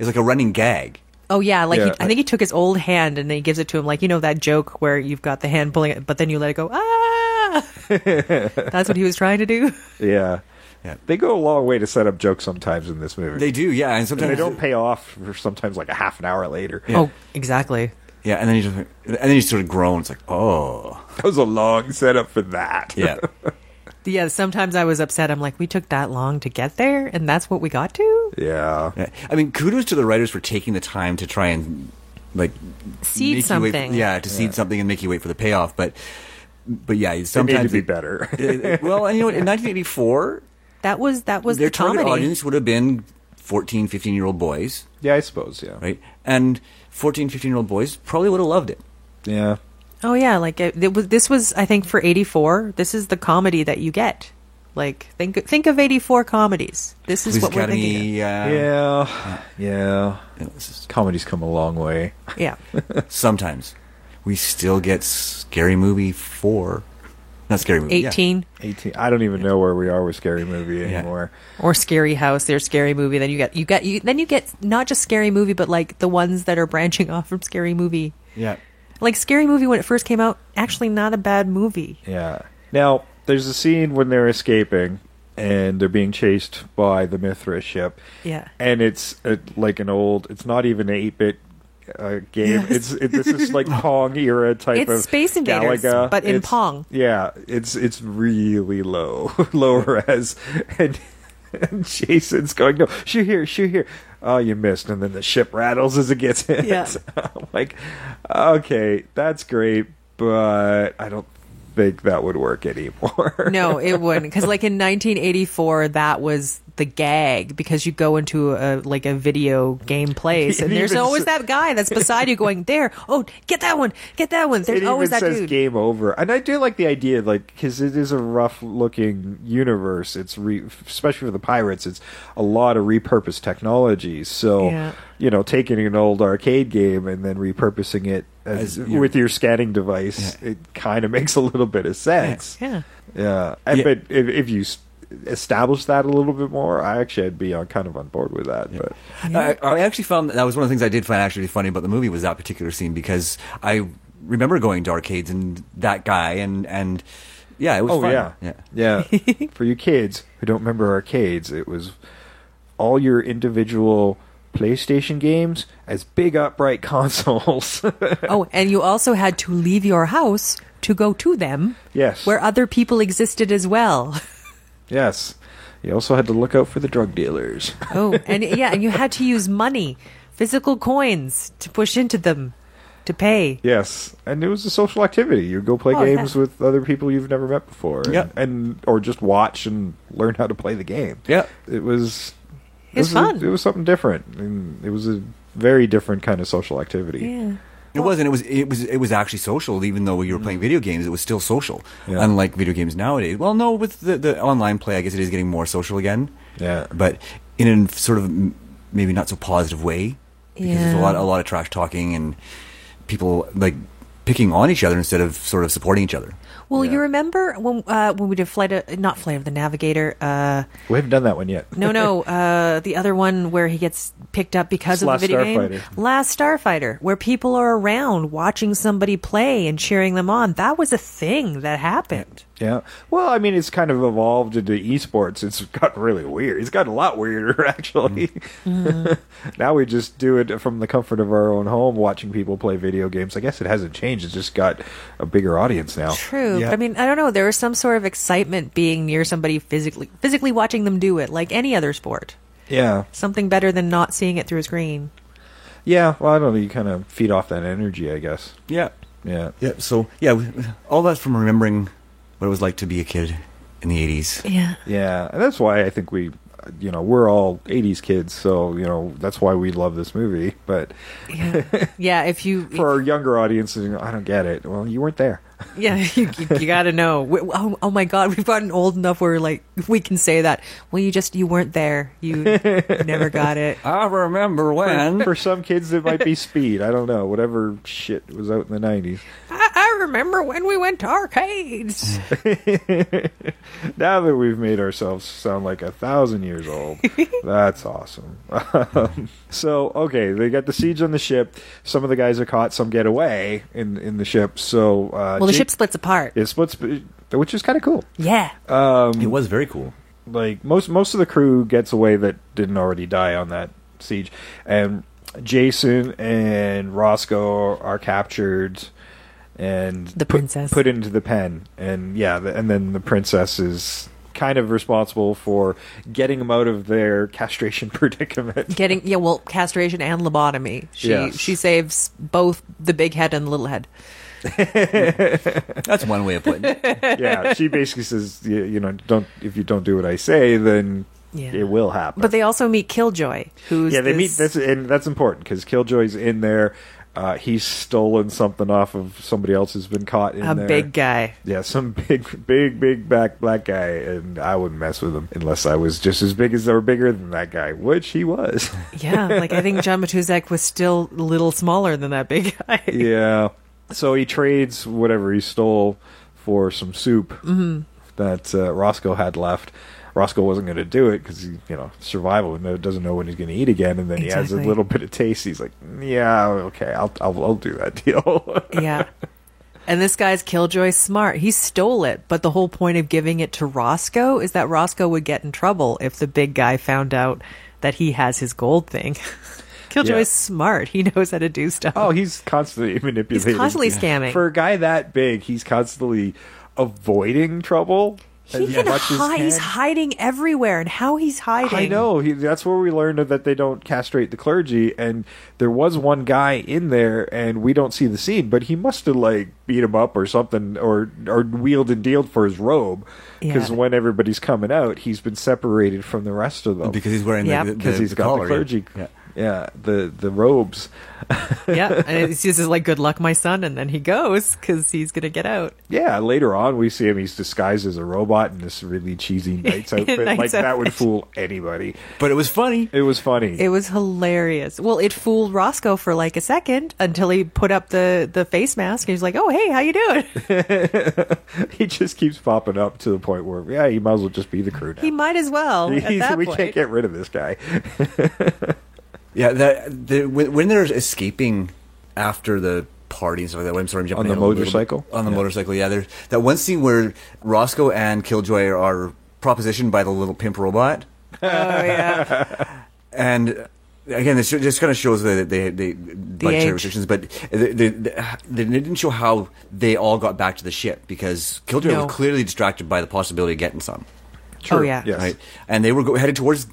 like a running gag. Oh yeah, like Yeah. I think he took his old hand and then he gives it to him, like, you know that joke where you've got the hand pulling it, but then you let it go. Ah, that's what he was trying to do. yeah. Yeah. They go a long way to set up jokes sometimes in this movie. They do, yeah, and And sometimes they don't pay off for sometimes like a half an hour later. Oh, exactly. Yeah, and then he sort of groans, like, oh, That was a long setup for that. yeah. Yeah, sometimes I was upset. I'm like, we took that long to get there, and that's what we got to? Yeah. Yeah. I mean, kudos to the writers for taking the time to try and like Seed make you wait- something. to seed something and make you wait for the payoff. But yeah, They need sometimes to be better. well, and you know what? In 1984, That was their the target comedy. audience would have been 14, 15-year-old boys, Yeah, I suppose. Yeah. right? And 14, 15-year-old boys probably would have loved it. Yeah. Oh yeah, like this was I think for 84. This is the comedy that you get. Like think of 84 comedies. This is Police what Academy, we're thinking. Yeah. you know, this is- Comedy's come a long way. Yeah. sometimes we still get Scary Movie 4. Not Scary Movie. 18 18. I don't even know where we are with Scary Movie anymore. or Scary House. There's Scary Movie. Then you get not just Scary Movie, but like the ones that are branching off from Scary Movie. Yeah. Like Scary Movie when it first came out, actually not a bad movie. Yeah. Now, there's a scene when they're escaping and they're being chased by the Mithra ship. Yeah. And it's like an old, it's not even an 8-bit game. Yes. This is like Pong era type It's of Space Invaders, Galaga. but in It's- Pong. Yeah, it's really low res, and Jason's going, no, shoot here. Oh, you missed, and then the ship rattles as it gets hit. Yeah. I'm like, okay, that's great, but I don't think that would work anymore. No, it wouldn't. Because like in 1984, that was the gag, because you go into a video game place and It there's even always sa- that guy that's beside you going, there, oh, get that one. There's It always even that says dude. game over, and I do like the idea, like, because it is a rough-looking universe. It's especially for the pirates, it's a lot of repurposed technologies. So, Yeah. taking an old arcade game and then repurposing it with your scanning device, it kind of makes a little bit of sense. Yeah. Yeah, but if you establish that a little bit more, I'd be kind of on board with that. Yeah. But I actually found that was one of the things I did find actually funny about the movie was that particular scene, because I remember going to arcades and that guy and yeah, it was fun. Yeah. For you kids who don't remember arcades, it was all your individual PlayStation games as big upright consoles. Oh, and you also had to leave your house to go to them. Yes. Where other people existed as well. Yes. You also had to look out for the drug dealers. Oh, and you had to use money, physical coins, to push into them to pay. Yes, and it was a social activity. You'd go play games with other people you've never met before, and or just watch and learn how to play the game. Yeah, it was fun. It was something different, and it was a very different kind of social activity. Yeah. It wasn't. It was actually social. Even though you were playing video games, it was still social. Yeah. Unlike video games nowadays. Well, no, with the online play, I guess it is getting more social again. Yeah, but in a sort of maybe not so positive way, because there's a lot of trash talking and people like picking on each other instead of sort of supporting each other. Well, you remember when we did Flight of the Navigator? We haven't done that one yet. No, the other one where he gets picked up because of the video game. Last Starfighter, where people are around watching somebody play and cheering them on. That was a thing that happened. Yeah. Well, I mean, it's kind of evolved into esports. It's gotten really weird. It's gotten a lot weirder, actually. Now we just do it from the comfort of our own home, watching people play video games. I guess it hasn't changed. It's just got a bigger audience now. True. Yeah. I mean, I don't know. There was some sort of excitement being near somebody physically watching them do it, like any other sport. Yeah. Something better than not seeing it through a screen. Yeah. Well, I don't know. You kind of feed off that energy, I guess. Yeah. Yeah. Yeah. So, all that's from remembering what it was like to be a kid in the 80s. Yeah. Yeah. And that's why I think we're all 80s kids, so, that's why we love this movie. But yeah, for our younger audiences, I don't get it. Well, you weren't there. Yeah, you got to know. Oh my God, we've gotten old enough where we can say that. Well, you weren't there. You never got it. I remember when. For some kids, it might be Speed. I don't know. Whatever shit was out in the 90s. I remember when we went to arcades. Now that we've made ourselves sound like 1,000 years old, that's awesome. So, okay, they got the siege on the ship. Some of the guys are caught. Some get away in the ship. So, the ship splits apart. It splits, which is kind of cool. Yeah. It was very cool. Like most of the crew gets away that didn't already die on that siege, and Jason and Roscoe are captured and the princess put into the pen, and and then the princess is kind of responsible for getting them out of their castration predicament. Castration and lobotomy. She saves both the big head and the little head. That's one way of putting it. Yeah, she basically says, if you don't do what I say, then it will happen. But they also meet Killjoy, who's and that's important because Killjoy's in there. He's stolen something off of somebody else who's been caught in there. A big guy. Yeah, some big black guy, and I wouldn't mess with him unless I was just as big as or bigger than that guy, which he was. Yeah, I think John Matuszak was still a little smaller than that big guy. Yeah. So he trades whatever he stole for some soup that Roscoe had left. Roscoe wasn't going to do it because survival and doesn't know when he's going to eat again, and then he has a little bit of taste. He's like, yeah, okay, I'll do that deal. Yeah. And this guy's Killjoy smart. He stole it, but the whole point of giving it to Roscoe is that Roscoe would get in trouble if the big guy found out that he has his gold thing. Killjoy's smart. He knows how to do stuff. Oh, he's constantly manipulating. He's constantly scamming. For a guy that big, he's constantly avoiding trouble. He can hide. He's hiding everywhere, and how he's hiding. I know. That's where we learned that they don't castrate the clergy, and there was one guy in there, and we don't see the scene, but he must have, beat him up or something, or wheeled and dealed for his robe, because when everybody's coming out, he's been separated from the rest of them. Because he's wearing because he's got collar, the clergy. Yeah, the robes. Yeah, and it's just like, good luck, my son, and then he goes because he's going to get out. Yeah, later on we see him, he's disguised as a robot in this really cheesy Knight's outfit. That would fool anybody. But it was funny. It was funny. It was hilarious. Well, it fooled Roscoe for a second until he put up the face mask, and he's like, oh, hey, how you doing? He just keeps popping up to the point where, he might as well just be the crew now. He might as well. We can't get rid of this guy. Yeah, when they're escaping after the party and stuff like that. I'm sorry, I'm jumping on the motorcycle. On the motorcycle, yeah. There's that one scene where Roscoe and Killjoy are propositioned by the little pimp robot. Oh yeah. And again, this just kind of shows that they budgetary restrictions, but they didn't show how they all got back to the ship because Killjoy was clearly distracted by the possibility of getting some. True. Oh yeah. Yes. Right, and they were headed towards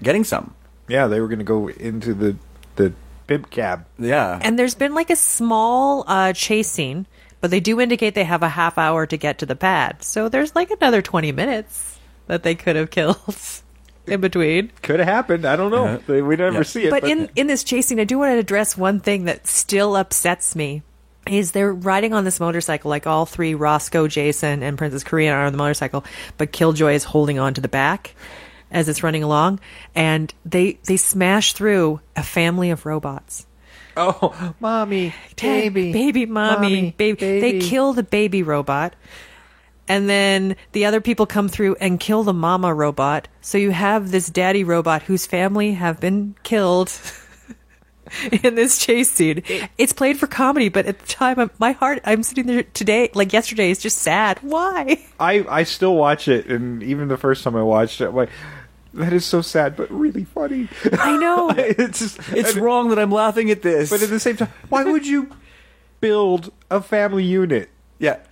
getting some. Yeah, they were going to go into the pimp cab. Yeah. And there's been a small chase scene, but they do indicate they have a half hour to get to the pad. So there's another 20 minutes that they could have killed in between. Could have happened. I don't know. We never see it. But in this chase scene, I do want to address one thing that still upsets me. Is they're riding on this motorcycle, all three, Roscoe, Jason, and Princess Korean are on the motorcycle, but Killjoy is holding on to the back as it's running along, and they smash through a family of robots. Oh, mommy, baby, mommy, baby. They kill the baby robot, and then the other people come through and kill the mama robot. So you have this daddy robot whose family have been killed in this chase scene. It's played for comedy, but at the time, I'm sitting there today, yesterday, is just sad. Why? I still watch it, and even the first time I watched it, I'm like, that is so sad, but really funny. I know. It's wrong that I'm laughing at this. But at the same time, why would you build a family unit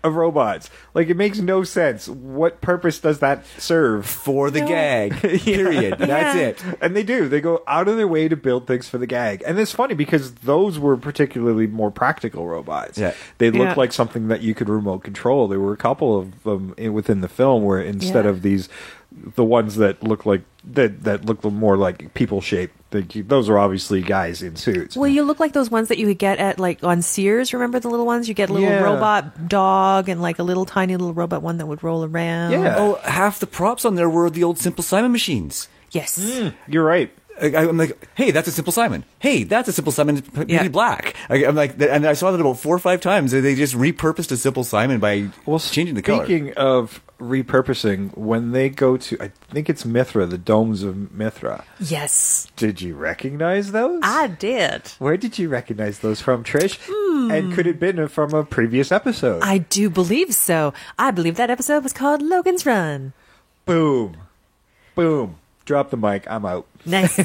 of robots? It makes no sense. What purpose does that serve? For the gag. Period. That's it. And they do. They go out of their way to build things for the gag. And it's funny because those were particularly more practical robots. Yeah. They looked like something that you could remote control. There were a couple of them within the film where instead of the ones that look like that look more like people shaped. Those are obviously guys in suits. Well, you look like those ones that you would get at on Sears. Remember the little ones? You get a little robot dog and a little tiny little robot one that would roll around. Yeah. Oh, half the props on there were the old Simple Simon machines. Yes. You're right. I'm like, hey, that's a Simple Simon. Hey, that's a Simple Simon painted black. I'm like, and I saw that about 4 or 5 times. They just repurposed a Simple Simon by changing the color. Speaking of repurposing, when they go to, I think it's Mithra, the domes of Mithra. Yes. Did you recognize those? I did. Where did you recognize those from, Trish? And could it have been from a previous episode? I do believe so. I believe that episode was called Logan's Run. Boom. Boom. Drop the mic. I'm out. Nice.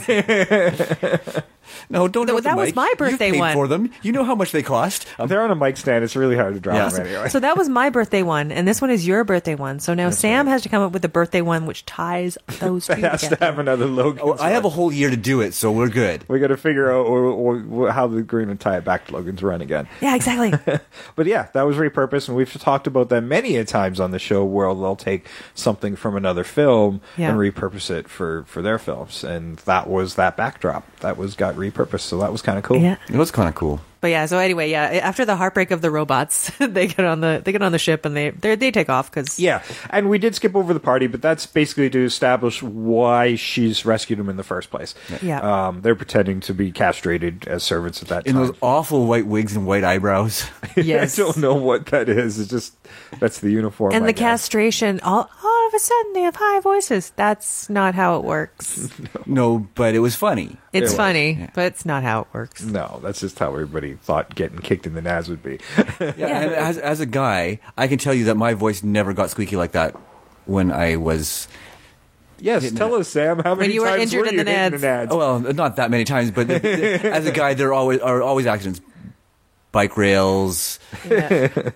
No, don't drop the mic. That was my birthday you paid one. for them. You know how much they cost. They're on a mic stand. It's really hard to drop them anyway. So that was my birthday one, and this one is your birthday one. So now Sam has to come up with a birthday one which ties those two It has together. to have another Logan's Run. I have a whole year to do it, so we're good. We got to figure out how they're going to tie it back to Logan's Run again. Yeah, exactly. But yeah, that was repurposed, and we've talked about that many a times on the show where they'll take something from another film and repurpose it for their films, and that was that backdrop that got repurposed, so that was kind of cool. Yeah. It was kind of cool. But yeah, so anyway, yeah, after the heartbreak of the robots, they get on the ship and they take off because Yeah, and we did skip over the party, but that's basically to establish why she's rescued him in the first place. Yeah. They're pretending to be castrated as servants at that In time. those awful white wigs and white eyebrows. yes, I don't know what that is. It's just that's the uniform. and I the guess. castration. All of a sudden, they have high voices. That's not how it works. No, but it was funny. It's was. funny, but it's not how it works. No, that's just how everybody thought getting kicked in the nads would be. Yeah, and as a guy, I can tell you that my voice never got squeaky like that when I was. Yes, tell us, Sam, how many you were times injured were in you the hitting nads? the nads? Oh, well, not that many times, but as a guy, there are always accidents. Bike rails. Yeah.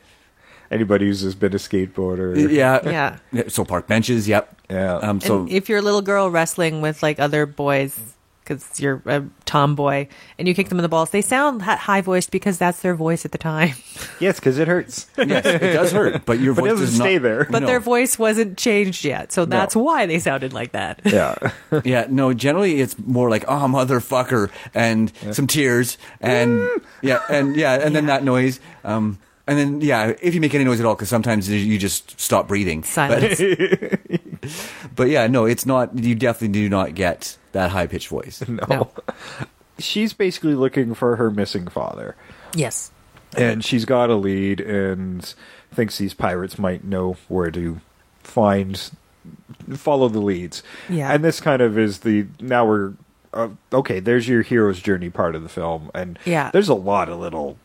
Anybody who's just been a skateboarder. Yeah. Yeah. So park benches, yep. Yeah. So And if you're a little girl wrestling with like other boys, because you're a tomboy, and you kick them in the balls, they sound high voiced because that's their voice at the time. Yes, because it hurts. yes, it does hurt, but your But it voice doesn't does not stay there. But No. their voice wasn't changed yet, so that's why they sounded like that. Yeah. Yeah, no, generally it's more like, oh, motherfucker, and some tears, and and then that noise. And then, if you make any noise at all, because sometimes you just stop breathing. Silence. But yeah, no, it's not, you definitely do not get that high-pitched voice. No. She's basically looking for her missing father. Yes. And she's got a lead and thinks these pirates might know where to follow the leads. Yeah. And this kind of is now we're, okay, there's your hero's journey part of the film. And Yeah. there's a lot of little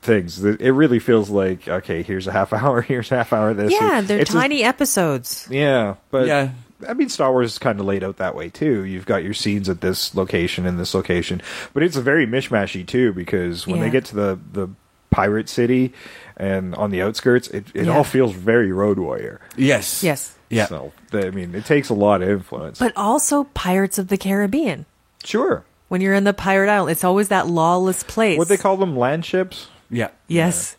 things. It really feels like, okay, here's a half hour, here's a half hour of this. Yeah, they're It's tiny episodes. Yeah, but Yeah. I mean, Star Wars is kind of laid out that way too. You've got your scenes at this location and this location, but it's very mishmashy too because when they Yeah. get to the pirate city and on the outskirts, it Yeah. all feels very Road Warrior. Yes. Yes. Yeah. So I mean, it takes a lot of influence. But also Pirates of the Caribbean. Sure, When you're in the pirate island, it's always that lawless place. what they call them, land ships. Yeah. Yes.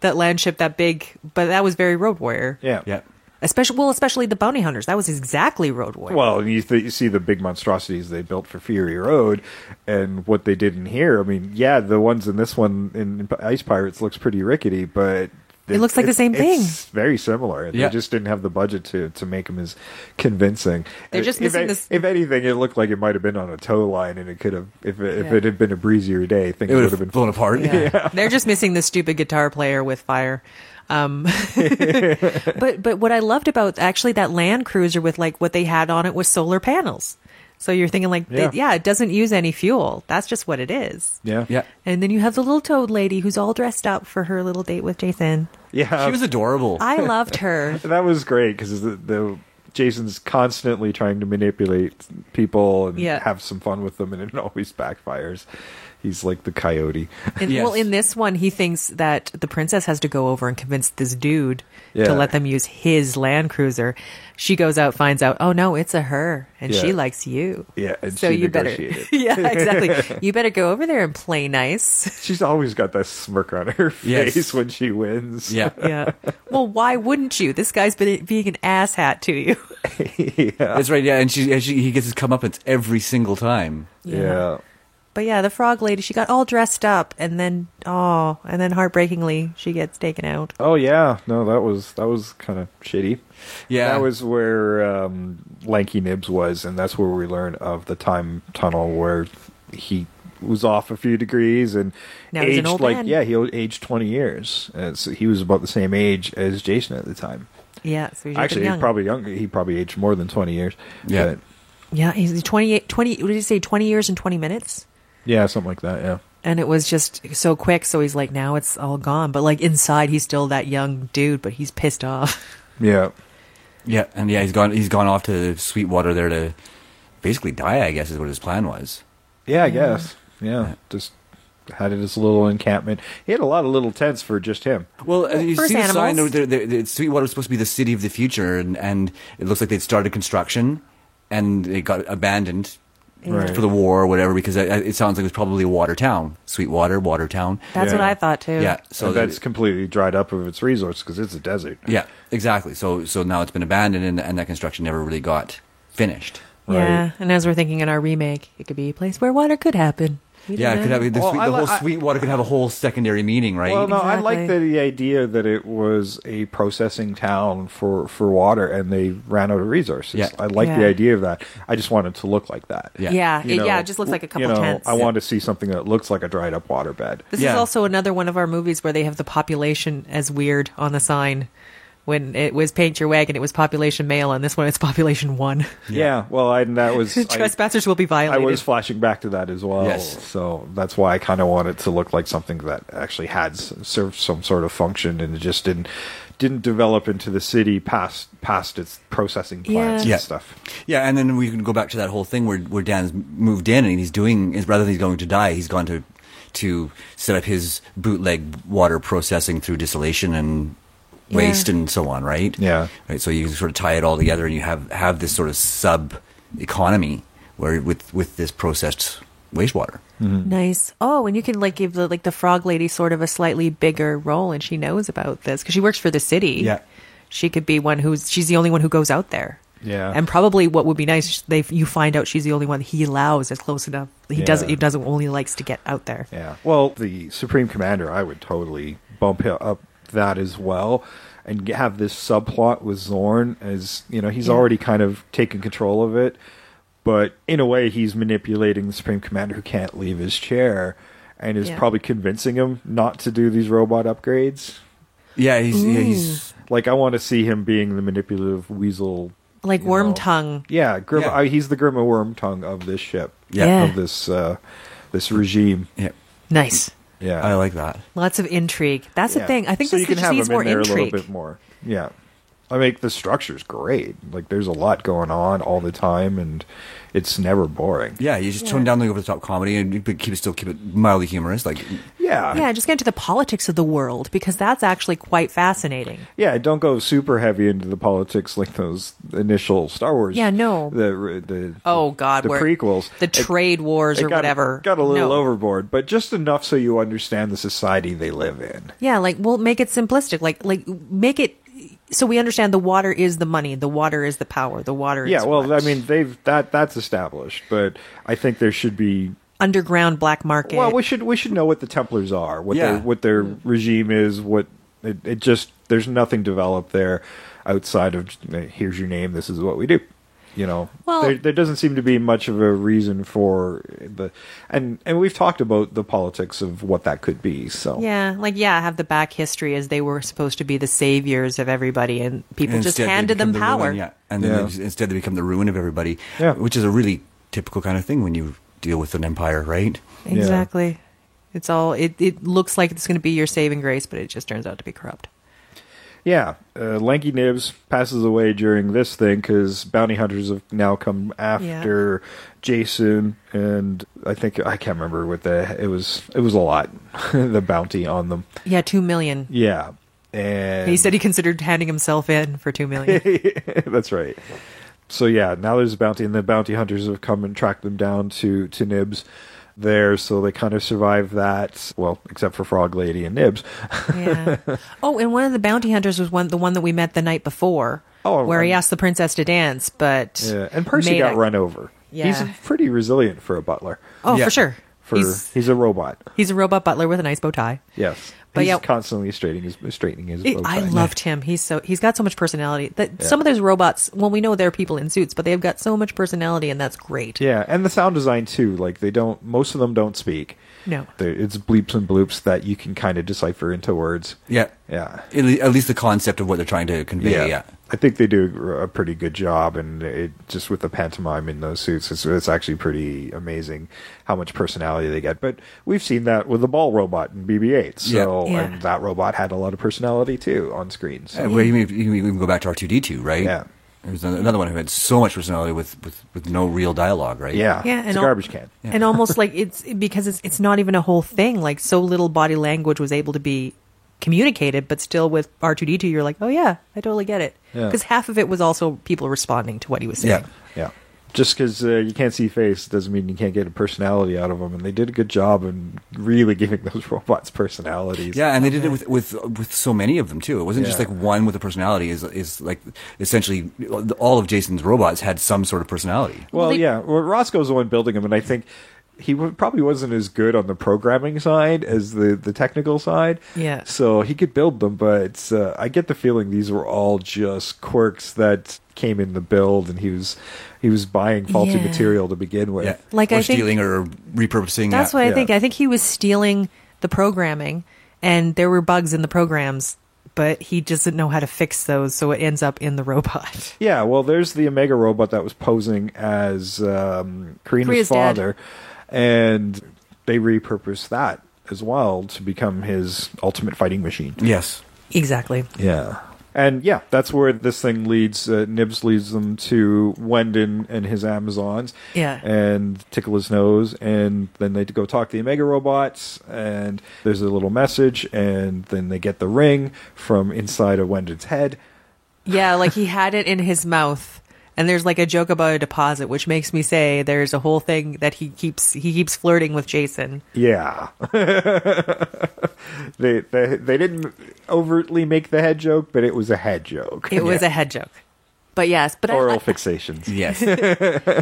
That land ship, that big, but that was very Road Warrior. Yeah, Yeah. Especially the bounty hunters. That was exactly Road Warrior. Well, you see the big monstrosities they built for Fury Road, and what they did in here. I mean, yeah, the ones in this one in Ice Pirates looks pretty rickety, but It looks like the same thing. It's very similar. Yeah. They just didn't have the budget to make them as convincing. They're just if, missing this- If anything, it looked like it might have been on a tow line, and it could have, if Yeah. it had been a breezier day, things It would would have been blown apart. Yeah. They're just missing the stupid guitar player with fire. But what I loved about actually that Land Cruiser with like what they had on it was solar panels. So you're thinking like, Yeah. it doesn't use any fuel. That's just what it is. Yeah, Yeah. And then you have the little toad lady who's all dressed up for her little date with Jason. yeah. She was adorable. I loved her. That was great because the Jason's constantly trying to manipulate people and Yeah. have some fun with them, and it always backfires. He's like the coyote. And, Yes. Well, in this one, he thinks that the princess has to go over and convince this dude Yeah. to let them use his Land Cruiser. She goes out, finds out, oh no, it's a her, and she Yeah. likes you. Yeah, and so she you better, negotiated. yeah, exactly. You better go over there and play nice. She's always got that smirk on her Yes. face when she wins. Yeah. Yeah. Well, why wouldn't you? This guy's been being an asshat to you. That's right. Yeah. And he gets his comeuppance every single time. Yeah. But yeah, the frog lady, she got all dressed up, and then heartbreakingly, she gets taken out. Oh yeah. No, that was kind of shitty. Yeah. That was where Lanky Nibs was, and that's where we learn of the time tunnel where he was off a few degrees and Now he's aged an old like man. he aged 20 years. So he was about the same age as Jason at the time. Yeah, so he's Actually, young. he's probably younger. He probably aged more than 20 years. Yeah. But, Yeah, he's 20, what did he say, 20 years and 20 minutes? yeah, something like that. Yeah. And it was just so quick, so he's like, now it's all gone. But like inside, he's still that young dude, but he's pissed off. Yeah. Yeah. And yeah, he's gone off to Sweetwater there to basically die, I guess is what his plan was. Yeah, I guess. Yeah. Just had it as a little encampment. He had a lot of little tents for just him. Well, you for see his the sign, animals. Sweetwater was supposed to be the city of the future, and it looks like they'd started construction, and it got abandoned Right. for the war or whatever, because it sounds like it was probably a water town. Sweetwater, water town. That's Yeah. what I thought too. Yeah, So so that's completely dried up of its resource because it's a desert. yeah, exactly. So now it's been abandoned, and that construction never really got finished. Yeah, and as we're thinking in our remake, it could be a place where water could happen. Yeah, it could have the whole Sweetwater could have a whole secondary meaning, right? Well, no, I like Exactly. the idea that it was a processing town for water, and they ran out of resources. Yeah. I like the Yeah. idea of that. I just want it to look like that. Yeah. Yeah, You know, it just looks like a couple tents. I want to see something that looks like a dried up waterbed. This Yeah. is also another one of our movies where they have the population as weird on the sign. When it was Paint Your Wagon, it was population male, and this one it's population 1. Yeah, well, that was Trespassers will be I violated. was flashing back to that as well. Yes. So that's why I kind of want it to look like something that actually had served some sort of function, and it just didn't develop into the city past its processing plants Yeah. and stuff. Yeah, and then we can go back to that whole thing where Dan's moved in and he's doing is rather than he's going to die, he's gone to set up his bootleg water processing through distillation and waste and so on, right? Yeah. Right. So you sort of tie it all together, and you have this sort of sub economy where with this processed wastewater. Nice. Oh, and you can give the frog lady sort of a slightly bigger role, and she knows about this because she works for the city. Yeah. She could be she's the only one who goes out there. Yeah. And probably what would be nice, you find out she's the only one he allows as close enough. He doesn't only likes to get out there. Yeah. Well, the Supreme Commander, I would totally bump up that as well, and have this subplot with Zorn as he's already kind of taken control of it, but in a way he's manipulating the Supreme Commander who can't leave his chair, and is probably convincing him not to do these robot upgrades. Yeah, he's Like, I want to see him being the manipulative weasel. Like you Worm know. Tongue. Yeah, Yeah. he's the Grima Wormtongue of this ship. Yeah. Of this regime. yeah. Nice. Yeah. I like that. Lots of intrigue. That's the Yeah. thing. I think so this you can just have needs them more in there a intrigue. little bit more. Yeah. I mean, the structure's great. Like, there's a lot going on all the time, and it's never boring. Yeah, you just tone down the over the top comedy and keep it mildly humorous. Like, Yeah, just get into the politics of the world, because that's actually quite fascinating. Yeah, don't go super heavy into the politics like those initial Star Wars. Yeah, no. The Oh, God. the where- prequels. The trade wars It or whatever. got a little No. overboard, but just enough so you understand the society they live in. Yeah, we'll make it simplistic. Like make it so we understand the water is the money, the water is the power, the water Yeah, is well, what? I mean, that's established, but I think there should be. Underground black market. Well, we should know what the Templars are, what Yeah. their regime is, what it just there's nothing developed there outside of here's your name, this is what we do. Well- there doesn't seem to be much of a reason for and we've talked about the politics of what that could be. So have the back history as they were supposed to be the saviors of everybody, and people and just instead they handed them become the power. ruin, yeah. And then instead they become the ruin of everybody. Yeah. Which is a really typical kind of thing when you deal with an empire, right? Exactly. It's all it looks like it's going to be your saving grace, but it just turns out to be corrupt. Yeah, Lanky Nibs passes away during this thing because bounty hunters have now come after Jason, and I can't remember what it was a lot, the bounty on them. Yeah, 2 million. Yeah, and He said he considered handing himself in for 2 million. that's right. So yeah, now there's a bounty, and the bounty hunters have come and tracked them down to Nibs there, so they kind of survive that. Well, except for Frog Lady and Nibs. Yeah. Oh, and one of the bounty hunters was the one that we met the night before. Oh, where he asked the princess to dance, but Yeah, and Percy made got a- run over. Yeah. He's pretty resilient for a butler. Oh, Yeah. for sure. He's a robot. He's a robot butler with a nice bow tie. Yes, But he's yeah- constantly straightening his bow tie. I loved him. He's got so much personality. Some of those robots, well, we know they're people in suits, but they've got so much personality, and that's great. Yeah, and the sound design too. Like most of them don't speak. No. It's bleeps and bloops that you can kind of decipher into words. Yeah. Yeah. At least the concept of what they're trying to convey, yeah. I think they do a pretty good job, and it just with the pantomime in those suits, it's actually pretty amazing how much personality they get. But we've seen that with the ball robot in BB-8, so Yeah. and that robot had a lot of personality too on screen. So. Well, you can even go back to R2-D2, right? Yeah. There's another one who had so much personality with no real dialogue, right? Yeah, Yeah, it's and a garbage can. And almost like it's because it's not even a whole thing. Like, so little body language was able to be communicated, but still with R2-D2, you're like, oh yeah, I totally get it. Yeah. Because half of it was also people responding to what he was saying. Yeah. Yeah. Just because you can't see face doesn't mean you can't get a personality out of them, and they did a good job in really giving those robots personalities. Yeah, and they did it with so many of them too. It wasn't just Yeah. like one with a personality. Is like essentially all of Jason's robots had some sort of personality. Well, Well, they- yeah. Well, Roscoe's the one building them, and I think probably wasn't as good on the programming side as the technical side. Yeah. So he could build them, but I get the feeling these were all just quirks that came in the build, and he was buying faulty Yeah. material to begin with. Yeah. Like, or I think- stealing or repurposing. That's what I Yeah. think. I think he was stealing the programming, and there were bugs in the programs, but he doesn't know how to fix those, so it ends up in the robot. Yeah, well, there's the Omega robot that was posing as Karina's Karina's dad. father, and they repurposed that as well to become his ultimate fighting machine. Yes. Exactly. Yeah. And yeah, that's where this thing leads. Nibs leads them to Wendon and his Amazons. Yeah. And tickle his nose. And then they go talk to the Omega robots. And there's a little message. And then they get the ring from inside of Wendon's head. Yeah, like he had it in his mouth. And there's like a joke about a deposit, which makes me say there's a whole thing that he keeps flirting with Jason. Yeah. They didn't overtly make the head joke, but it was a head joke. It was a head joke. But yes, but Oral fixations. Yes.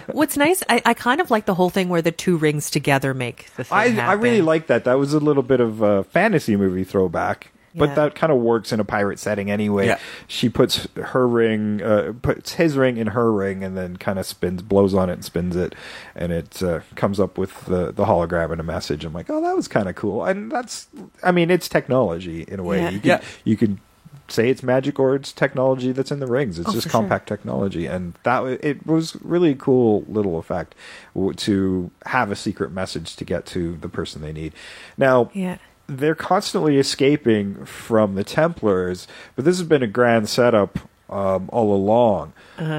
what's nice, I kind of like the whole thing where the two rings together make the thing I happen. really like that. That was a little bit of a fantasy movie throwback. But Yeah. that kind of works in a pirate setting anyway. Yeah. She puts her ring, puts his ring in her ring, and then kind of blows on it and spins it, and it comes up with the hologram and a message. I'm like, oh, that was kind of cool. And it's technology in a way. Yeah. You could say it's magic or it's technology that's in the rings. It's Oh, just for sure. compact technology, and it was really a cool little effect to have a secret message to get to the person they need. Now, Yeah. they're constantly escaping from the Templars, but this has been a grand setup all along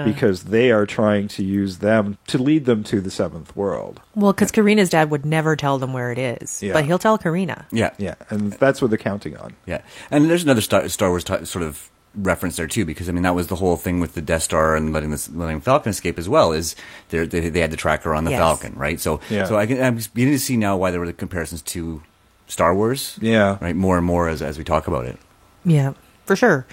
because they are trying to use them to lead them to the Seventh World. Well, because Karina's dad would never tell them where it is, Yeah. but he'll tell Karina. Yeah. Yeah, and that's what they're counting on. Yeah. And there's another Star Wars sort of reference there too, because I mean that was the whole thing with the Death Star and letting Falcon escape as well. Is they had the tracker on the Yes. Falcon, right? So Yeah. so I'm beginning to see now why there were the comparisons to Star Wars. Yeah. Right. More and more as we talk about it. Yeah, for sure.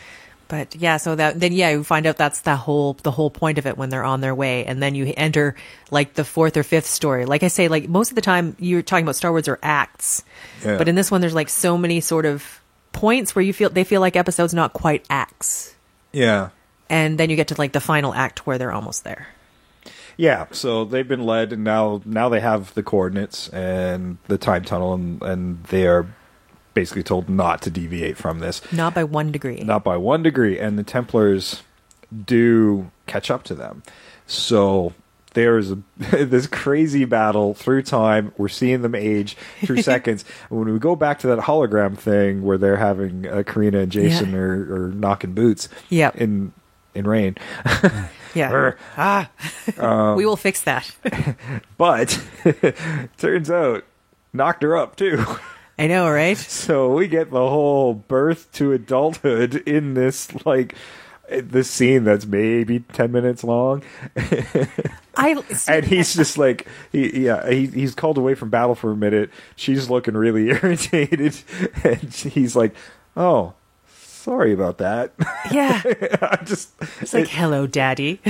But yeah, so you find out that's the whole point of it when they're on their way, and then you enter like the fourth or fifth story. Like I say, like most of the time you're talking about Star Wars are acts, Yeah. but in this one there's like so many sort of points where they feel like episodes not quite acts, Yeah. and then you get to like the final act where they're almost there. Yeah, so they've been led, and now they have the coordinates and the time tunnel, and they are basically told not to deviate from this. Not by 1 degree. Not by 1 degree, and the Templars do catch up to them. So there's this crazy battle through time. We're seeing them age through seconds. And when we go back to that hologram thing where they're having Karina and Jason Yeah. are knocking boots Yep. in rain. Yeah. We will fix that. But turns out knocked her up too. I know, right? So we get the whole birth to adulthood in this this scene that's maybe 10 minutes long. And he's just like he's called away from battle for a minute. She's looking really irritated, and he's like, "Oh, sorry about that." Yeah. It's It's like, hello, daddy.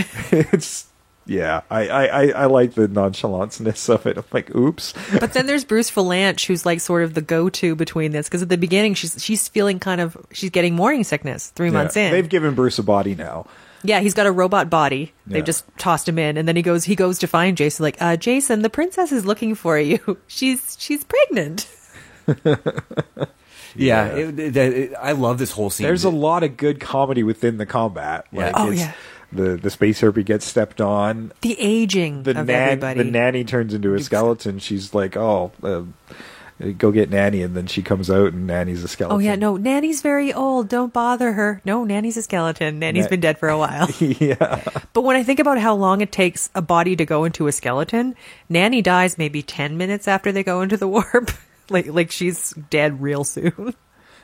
I like the nonchalanceness of it. I'm like, oops. But then there's Bruce Valanche, who's like sort of the go-to between this, because at the beginning she's feeling she's getting morning sickness 3 months in. They've given Bruce a body now. Yeah, he's got a robot body. Yeah. They've just tossed him in, and then he goes to find Jason. Like, Jason, the princess is looking for you. She's pregnant. Yeah. I love this whole scene. There's a lot of good comedy within the combat. Yeah. Oh, yeah. The space herpy gets stepped on. The aging of everybody. The nanny turns into a skeleton. She's like, "Oh, go get Nanny," and then she comes out and Nanny's a skeleton. Oh yeah, no, Nanny's very old. Don't bother her. No, Nanny's a skeleton. Nanny's been dead for a while. Yeah. But when I think about how long it takes a body to go into a skeleton, Nanny dies maybe 10 minutes after they go into the warp. like she's dead real soon.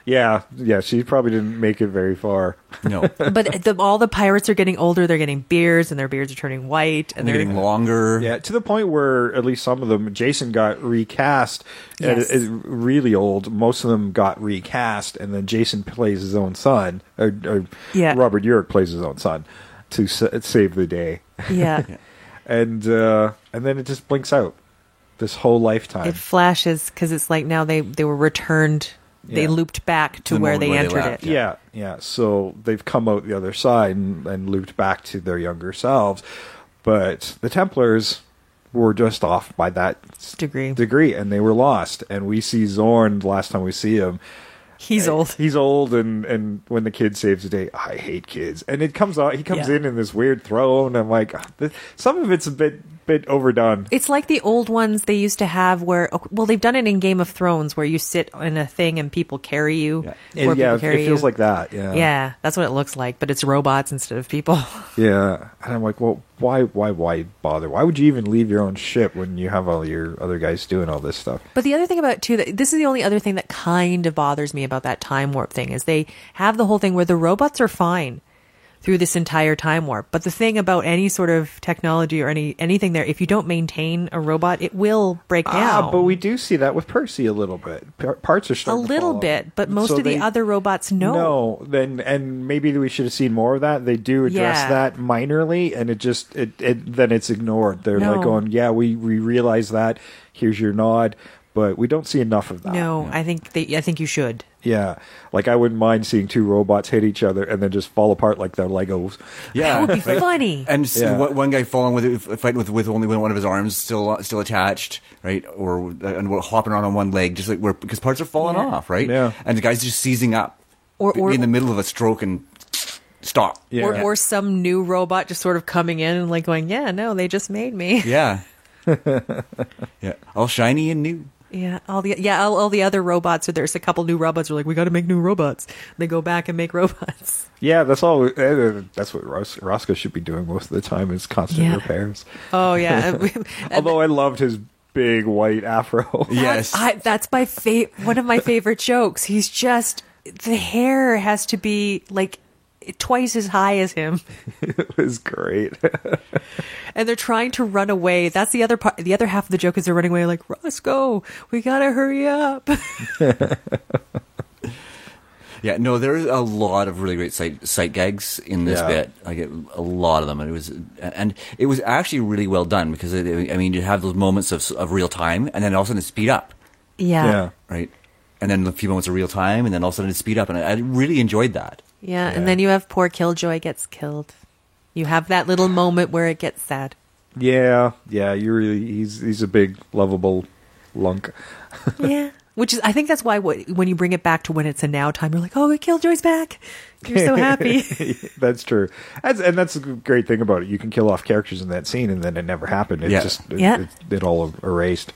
Yeah, she probably didn't make it very far. No. But all the pirates are getting older. They're getting beards, and their beards are turning white, and They're getting longer. Yeah, to the point where at least some of them, Jason got recast. Yes. Really old. Most of them got recast, and then Jason plays his own son, or Yeah. Robert Urich plays his own son to save the day. Yeah. And then it just blinks out. this whole lifetime. It flashes because it's like now they were returned. They Yeah. looped back to The where moment they where they entered left, it. Yeah. So they've come out the other side and looped back to their younger selves. But the Templars were just off by that Degree. and they were lost. And we see Zorn the last time we see him. He's old. He's old, and when the kid saves the day, I hate kids. And it comes out. He comes Yeah. in this weird throne. I'm like, some of it's a bit overdone. It's like the old ones they used to have where, well, they've done it in Game of Thrones where you sit in a thing and people carry you. Yeah, Or people it carry feels you. like that. Yeah, Yeah, that's what it looks like, but it's robots instead of people. yeah. And I'm like, well, why bother? Why would you even leave your own ship when you have all your other guys doing all this stuff? But the other thing about it too, this is the only other thing that kind of bothers me about that time warp thing, is they have the whole thing where the robots are fine through this entire time warp. But the thing about any sort of technology or anything there, if you don't maintain a robot, it will break down. But we do see that with Percy a little bit. Parts are a starting to little fall bit, off. but most So of the they- other robots no. No, and maybe we should have seen more of that. They do address Yeah. that minorly, and then it's ignored. They're No. like going, "Yeah, we realize that. Here's your nod," but we don't see enough of that. No, I think you should. Yeah, like I wouldn't mind seeing two robots hit each other and then just fall apart like they're Legos. Yeah, That would be funny. And Yeah. one guy falling fighting with only one of his arms still attached, right? Or and hopping around on one leg, just like because parts are falling Yeah. off, right? Yeah. And the guy's just seizing up, Or in the middle of a stroke and stop. Yeah. Or some new robot just sort of coming in and like going, yeah, no, they just made me. Yeah. Yeah. All shiny and new. Yeah, all the other robots. Or there's a couple new robots. Are like, we got to make new robots. They go back and make robots. Yeah, that's all. That's what Roscoe should be doing most of the time is constant Yeah. repairs. Oh yeah. Although I loved his big white afro. Yes. That's my one of my favorite jokes. He's just, the hair has to be like twice as high as him, It was great. and they're trying to run away. That's the other part. The other half of the joke is they're running away. Like, Roscoe, we gotta hurry up. Yeah, no, there's a lot of really great sight gags in this Yeah. bit. I get a lot of them, and it was actually really well done because you have those moments of real time, and then all of a sudden it speed up, Yeah. right? And then a few moments of real time, and then all of a sudden it speed up, and I really enjoyed that. Yeah, and then you have poor Killjoy gets killed. You have that little moment where it gets sad. Yeah. He's a big lovable lunk. Yeah. Which is, I think that's why when you bring it back to when it's a now time, you're like, oh, Killjoy's back. You're so happy. That's true. That's a great thing about it. You can kill off characters in that scene, and then it never happened. It Yeah. just Yeah. it all erased,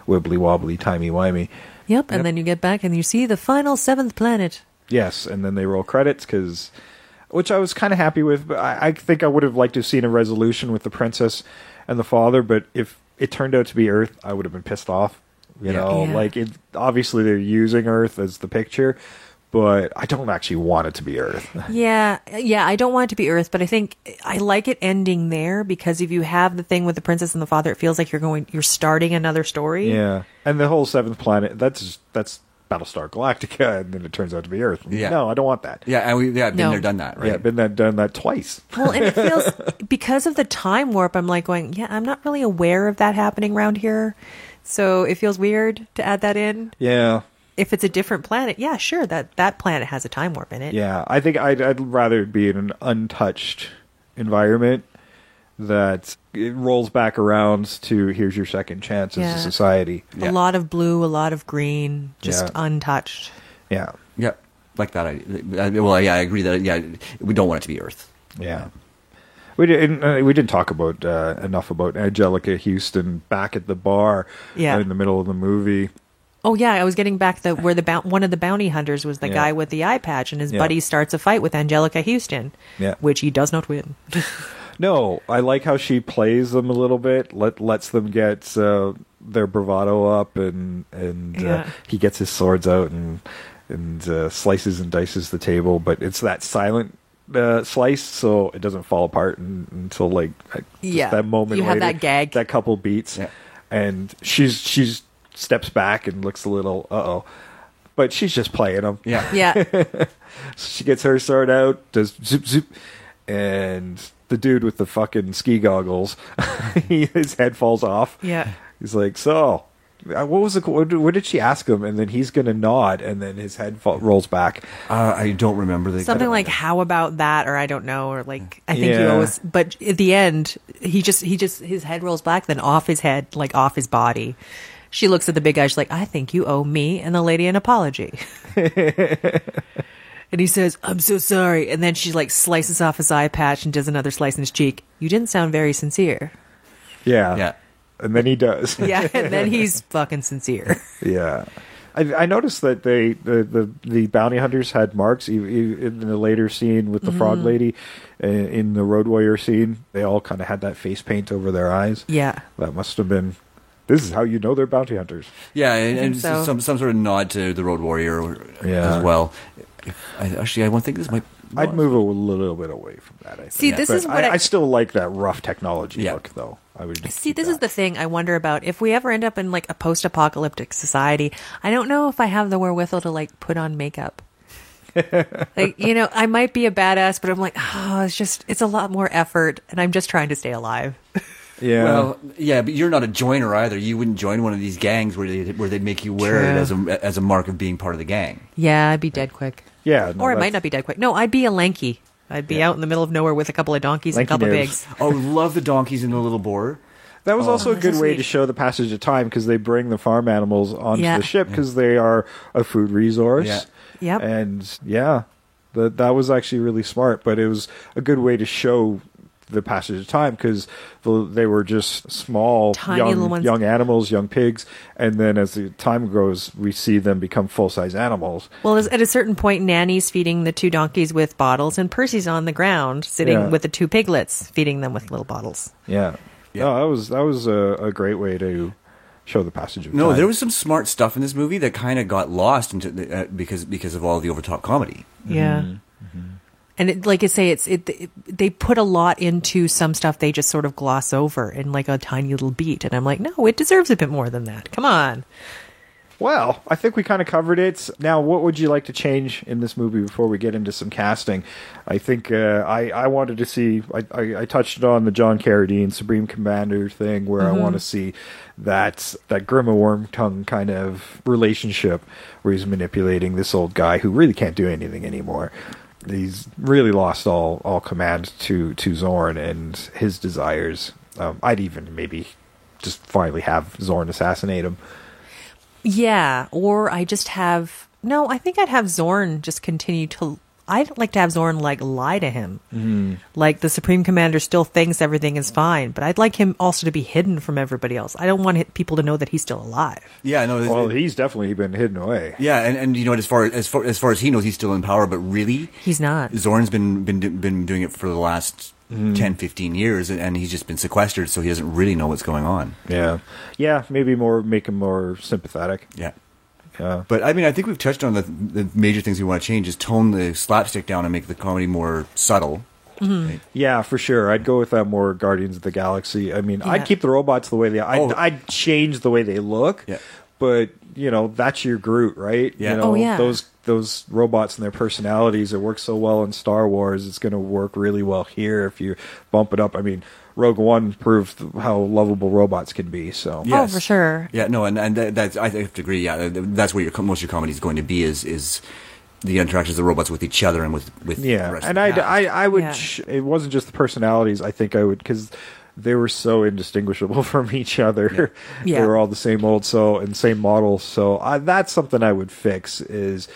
wibbly wobbly, timey wimey. Yep, and then you get back and you see the final seventh planet. Yes, and then they roll credits which I was kind of happy with. But I think I would have liked to have seen a resolution with the princess and the father. But if it turned out to be Earth, I would have been pissed off. You know, Yeah. like obviously they're using Earth as the picture, but I don't actually want it to be Earth. Yeah, I don't want it to be Earth, but I think I like it ending there because if you have the thing with the princess and the father, it feels like you're starting another story. Yeah, and the whole seventh planet, that's Battlestar Galactica, and then it turns out to be Earth. Yeah. No, I don't want that. Yeah, and been No. there, done that, right? Yeah, done that twice. Well, and it feels, because of the time warp, I'm like going, yeah, I'm not really aware of that happening around here. So it feels weird to add that in. Yeah, If it's a different planet, yeah, sure, that planet has a time warp in it. yeah. I think I'd rather be in an untouched environment that it rolls back around to here's your second chance as Yeah. a society. Yeah. A lot of blue, a lot of green, just Yeah. untouched. Yeah, Yeah, like that. I agree that. Yeah, we don't want it to be Earth. yeah. We didn't talk about enough about Angelica Houston back at the bar Yeah. in the middle of the movie. Oh yeah, I was getting back where one of the bounty hunters was the Yeah. guy with the eye patch, and his Yeah. buddy starts a fight with Angelica Houston, Yeah. which he does not win. No, I like how she plays them a little bit. Lets them get their bravado up, and Yeah. he gets his swords out and slices and dices the table. But it's that silent slice, so it doesn't fall apart until like just Yeah. that moment. You have later, that gag. that couple beats, Yeah. and she's steps back and looks a little but she's just playing them. Yeah, Yeah, She gets her sword out, does zoop zoop, and the dude with the fucking ski goggles, his head falls off. yeah. He's like, so, what was what did she ask him? And then he's going to nod, and then his head rolls back. I don't remember something like, "How about that?" or I don't know, or like I think he always. But at the end, he just his head rolls back, then off his head, like off his body. She looks at the big guy. She's like, "I think you owe me and the lady an apology." And he says, "I'm so sorry." And then she like slices off his eye patch and does another slice in his cheek. "You didn't sound very sincere." Yeah. And then he does. Yeah, and then he's fucking sincere. Yeah. I noticed that the bounty hunters had marks in the later scene with the frog lady. In the Road Warrior scene, they all kind of had that face paint over their eyes. Yeah. That must have been... This is how you know they're bounty hunters. Yeah, and some sort of nod to the Road Warrior as well. I think this might... I'd move a little bit away from that, I think. See, this is what I still like that rough technology look, though. I would this is the thing I wonder about. If we ever end up in like a post-apocalyptic society, I don't know if I have the wherewithal to like put on makeup. Like, I might be a badass, but I'm like, it's a lot more effort, and I'm just trying to stay alive. Yeah. Well, yeah, but you're not a joiner either. You wouldn't join one of these gangs where they'd make you wear it as a mark of being part of the gang. Yeah, I'd be dead quick. Yeah. Or I might not be dead quick. No, I'd be a lanky. I'd be out in the middle of nowhere with a couple of donkeys and a couple of pigs. Oh, love the donkeys and the little boar. That was also a good way to show the passage of time, because they bring the farm animals onto the ship because they are a food resource. Yeah. Yep. And that was actually really smart, but it was a good way to show the passage of time, because they were just small, young animals, young pigs, and then as the time goes, we see them become full-size animals. Well, at a certain point, Nanny's feeding the two donkeys with bottles, and Percy's on the ground sitting with the two piglets, feeding them with little bottles. Yeah. No, that was a great way to show the passage of time. No, there was some smart stuff in this movie that kind of got lost into because of all the overtop comedy. Yeah. And like I say, they put a lot into some stuff they just sort of gloss over in like a tiny little beat. And I'm like, no, it deserves a bit more than that. Come on. Well, I think we kind of covered it. Now, what would you like to change in this movie before we get into some casting? I think I wanted to see... I touched on the John Carradine Supreme Commander thing, where I want to see that Grima Wormtongue kind of relationship where he's manipulating this old guy who really can't do anything anymore. He's really lost all command to Zorn and his desires. I'd even maybe just finally have Zorn assassinate him. Yeah, or I just have... No, I think I'd have Zorn just continue to... I'd like to have Zorn, like, lie to him. Like, the Supreme Commander still thinks everything is fine, but I'd like him also to be hidden from everybody else. I don't want people to know that he's still alive. Yeah, no. Well, he's definitely been hidden away. Yeah, and as far as he knows, he's still in power, but really... He's not. Zorn's been doing it for the last 10, 15 years, and he's just been sequestered, so he doesn't really know what's going on. Yeah. Yeah, maybe make him more sympathetic. Yeah. Yeah. But I mean, I think we've touched on the major things we want to change is tone the slapstick down and make the comedy more subtle. Right? Yeah, for sure. I'd go with that more Guardians of the Galaxy. I mean, I'd keep the robots the way they are. I'd change the way they look. Yeah. But, that's your Groot, right? Yeah. Those robots and their personalities, it works so well in Star Wars. It's going to work really well here if you bump it up. I mean, Rogue One proved how lovable robots can be. So yes. Oh, for sure. Yeah, no, and that's I have to agree. Yeah, that's where most of your comedy is going to be is the interactions of the robots with each other and with the rest and of the cast. I would. It wasn't just the personalities. I think I would, because they were so indistinguishable from each other. Yeah. They were all the same old same model. So that's something I would fix. Is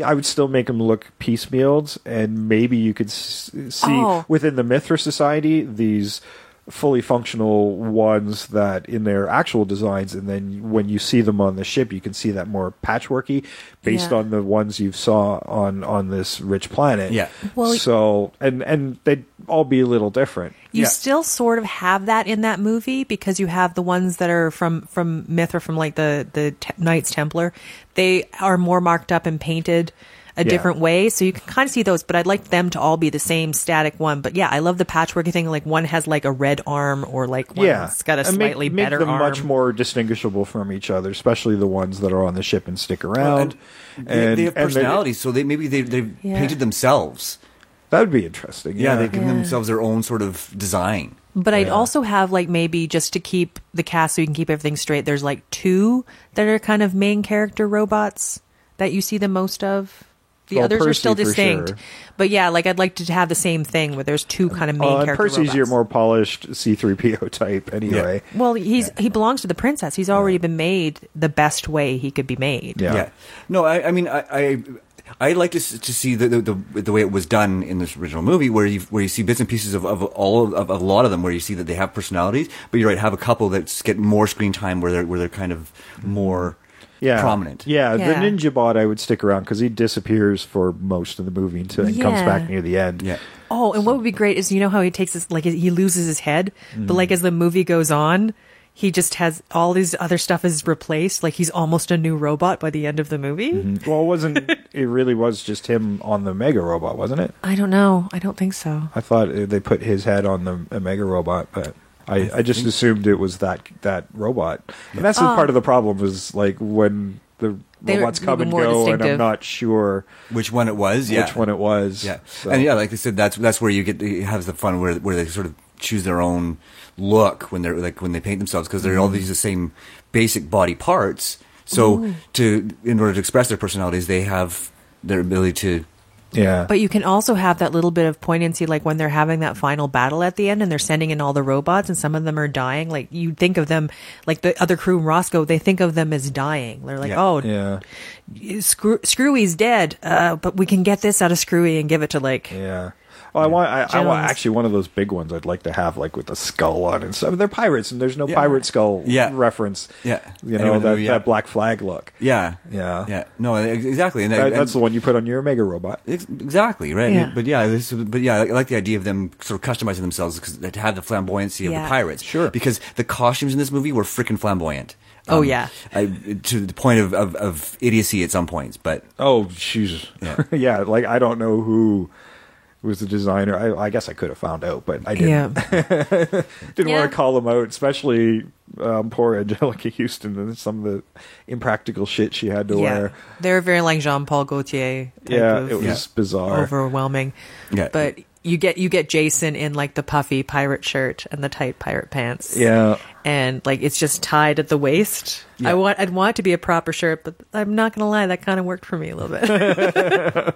I would still make them look piecemealed, and maybe you could see within the Mithra Society these fully functional ones that in their actual designs, and then when you see them on the ship, you can see that more patchworky based on the ones you saw on this rich planet. Yeah. Well, so and they'd all be a little different. You still sort of have that in that movie, because you have the ones that are from Mithra, from like the Knights Templar. They are more marked up and painted a different way, so you can kind of see those, but I'd like them to all be the same static one. But yeah, I love the patchworky thing, like one has like a red arm, or like one's got a slightly better make them arm. much more distinguishable from each other, especially the ones that are on the ship and stick around. And they have personalities, so they've painted themselves. That would be interesting. Yeah, they've given themselves their own sort of design. But I'd also have like maybe just to keep the cast so you can keep everything straight. There's like 2 that are kind of main character robots that you see the most of. The others are Percy still for distinct. sure. But yeah, like I'd like to have the same thing where there's 2 kind of main character Percy's robots. your more polished C-3PO type anyway. Well, he belongs to the princess. He's already been made the best way he could be made. Yeah. Yeah. No, I mean, I like to see the way it was done in this original movie, where you see bits and pieces of a lot of them, where you see that they have personalities. But you're right, have a couple that get more screen time, where they're kind of more prominent. Yeah, Yeah. the Ninja Bot I would stick around because he disappears for most of the movie until he comes Yeah. back near the end. Yeah. Oh, and what would be great is, you know how he takes this, like he loses his head, but like as the movie goes on, he just has all these other stuff is replaced. Like he's almost a new robot by the end of the movie. Well, it really was just him on the Mega Robot, wasn't it? I don't know. I don't think so. I thought they put his head on the Mega Robot, but I just assumed it was that robot. And that's the part of the problem is like when the They were robots come and more go, and I'm distinctive. not sure Which one it was? Yeah. which one it was. Yeah, So- and yeah, like I said, that's where you have the fun where they sort of choose their own look when they paint themselves, because they're all these the same basic body parts. So in order to express their personalities, they have their ability to. yeah. But you can also have that little bit of poignancy, like when they're having that final battle at the end and they're sending in all the robots and some of them are dying. Like you think of them, like the other crew in Roscoe, they think of them as dying. They're like, Yeah. oh, yeah. Screwy's dead, but we can get this out of Screwy and give it to like. Yeah. Well, I want Jones. actually one of those big ones I'd like to have, like with a skull on it and stuff. They're pirates, and there's no Yeah. pirate skull Yeah. reference. Yeah. You know, Anyone who- that black flag look. Yeah. Yeah. Yeah. No, exactly. And That's the one you put on your Mega Robot. Exactly right, Yeah. but yeah, I like the idea of them sort of customizing themselves because to have the flamboyancy of Yeah. the pirates. Sure. Because the costumes in this movie were freaking flamboyant. Oh, yeah. To the point of idiocy at some points, but Oh, she's Yeah. yeah. Like I don't know who was the designer. I guess I could have found out, but I didn't. Yeah. Didn't Yeah. want to call them out, especially poor Angelica Houston and some of the impractical shit she had to wear. They're very like Jean-Paul Gaultier. Type Yeah, of it was bizarre. overwhelming. Yeah. But you get Jason in like the puffy pirate shirt and the tight pirate pants. Yeah. And like it's just tied at the waist. Yeah. I'd want it to be a proper shirt, but I'm not gonna lie, that kind of worked for me a little bit.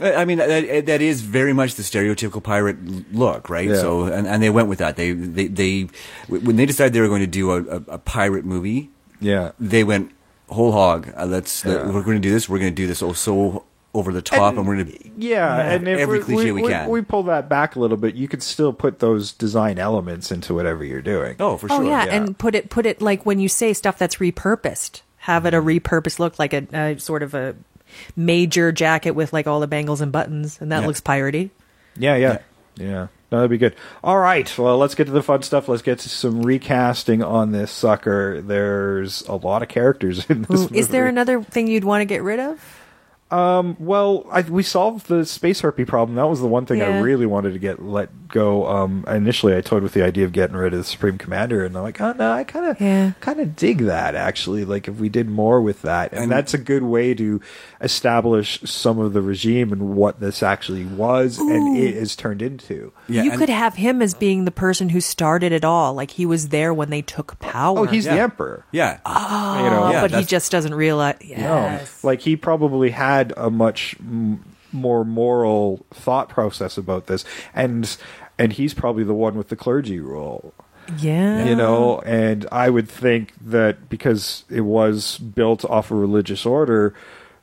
I mean, that is very much the stereotypical pirate look, right? Yeah. So, and they went with that. They when they decided they were going to do a pirate movie, Yeah. they went whole hog. We're going to do this. We're going to do this so over the top, and we're going to Yeah, and if every cliche we can. we pull that back a little bit, you could still put those design elements into whatever you're doing. for sure. Oh yeah, and put it like when you say stuff that's repurposed, have it a repurposed look, like a sort of a major jacket with like all the bangles and buttons, and that Yeah. looks piratey. Yeah. No, that'd be good. All right, well, let's get to the fun stuff. Let's get to some recasting on this sucker. There's a lot of characters in this movie. Is there another thing you'd want to get rid of? Well, we solved the space harpy problem. That was the one thing I Yeah. really wanted to get let go. Initially, I toyed with the idea of getting rid of the Supreme Commander, and I'm like, oh no, I kind of dig that actually. Like if we did more with that, and that's a good way to establish some of the regime and what this actually was and it is turned into. Yeah, you and- could have him as being the person who started it all, like he was there when they took power. Oh, he's the Yeah. emperor. Yeah. You know, Yeah, but he that's- just doesn't realize. Yes. No, like he probably had a much more moral thought process about this, and he's probably the one with the clergy rule, Yeah. you know. And I would think that because it was built off a religious order,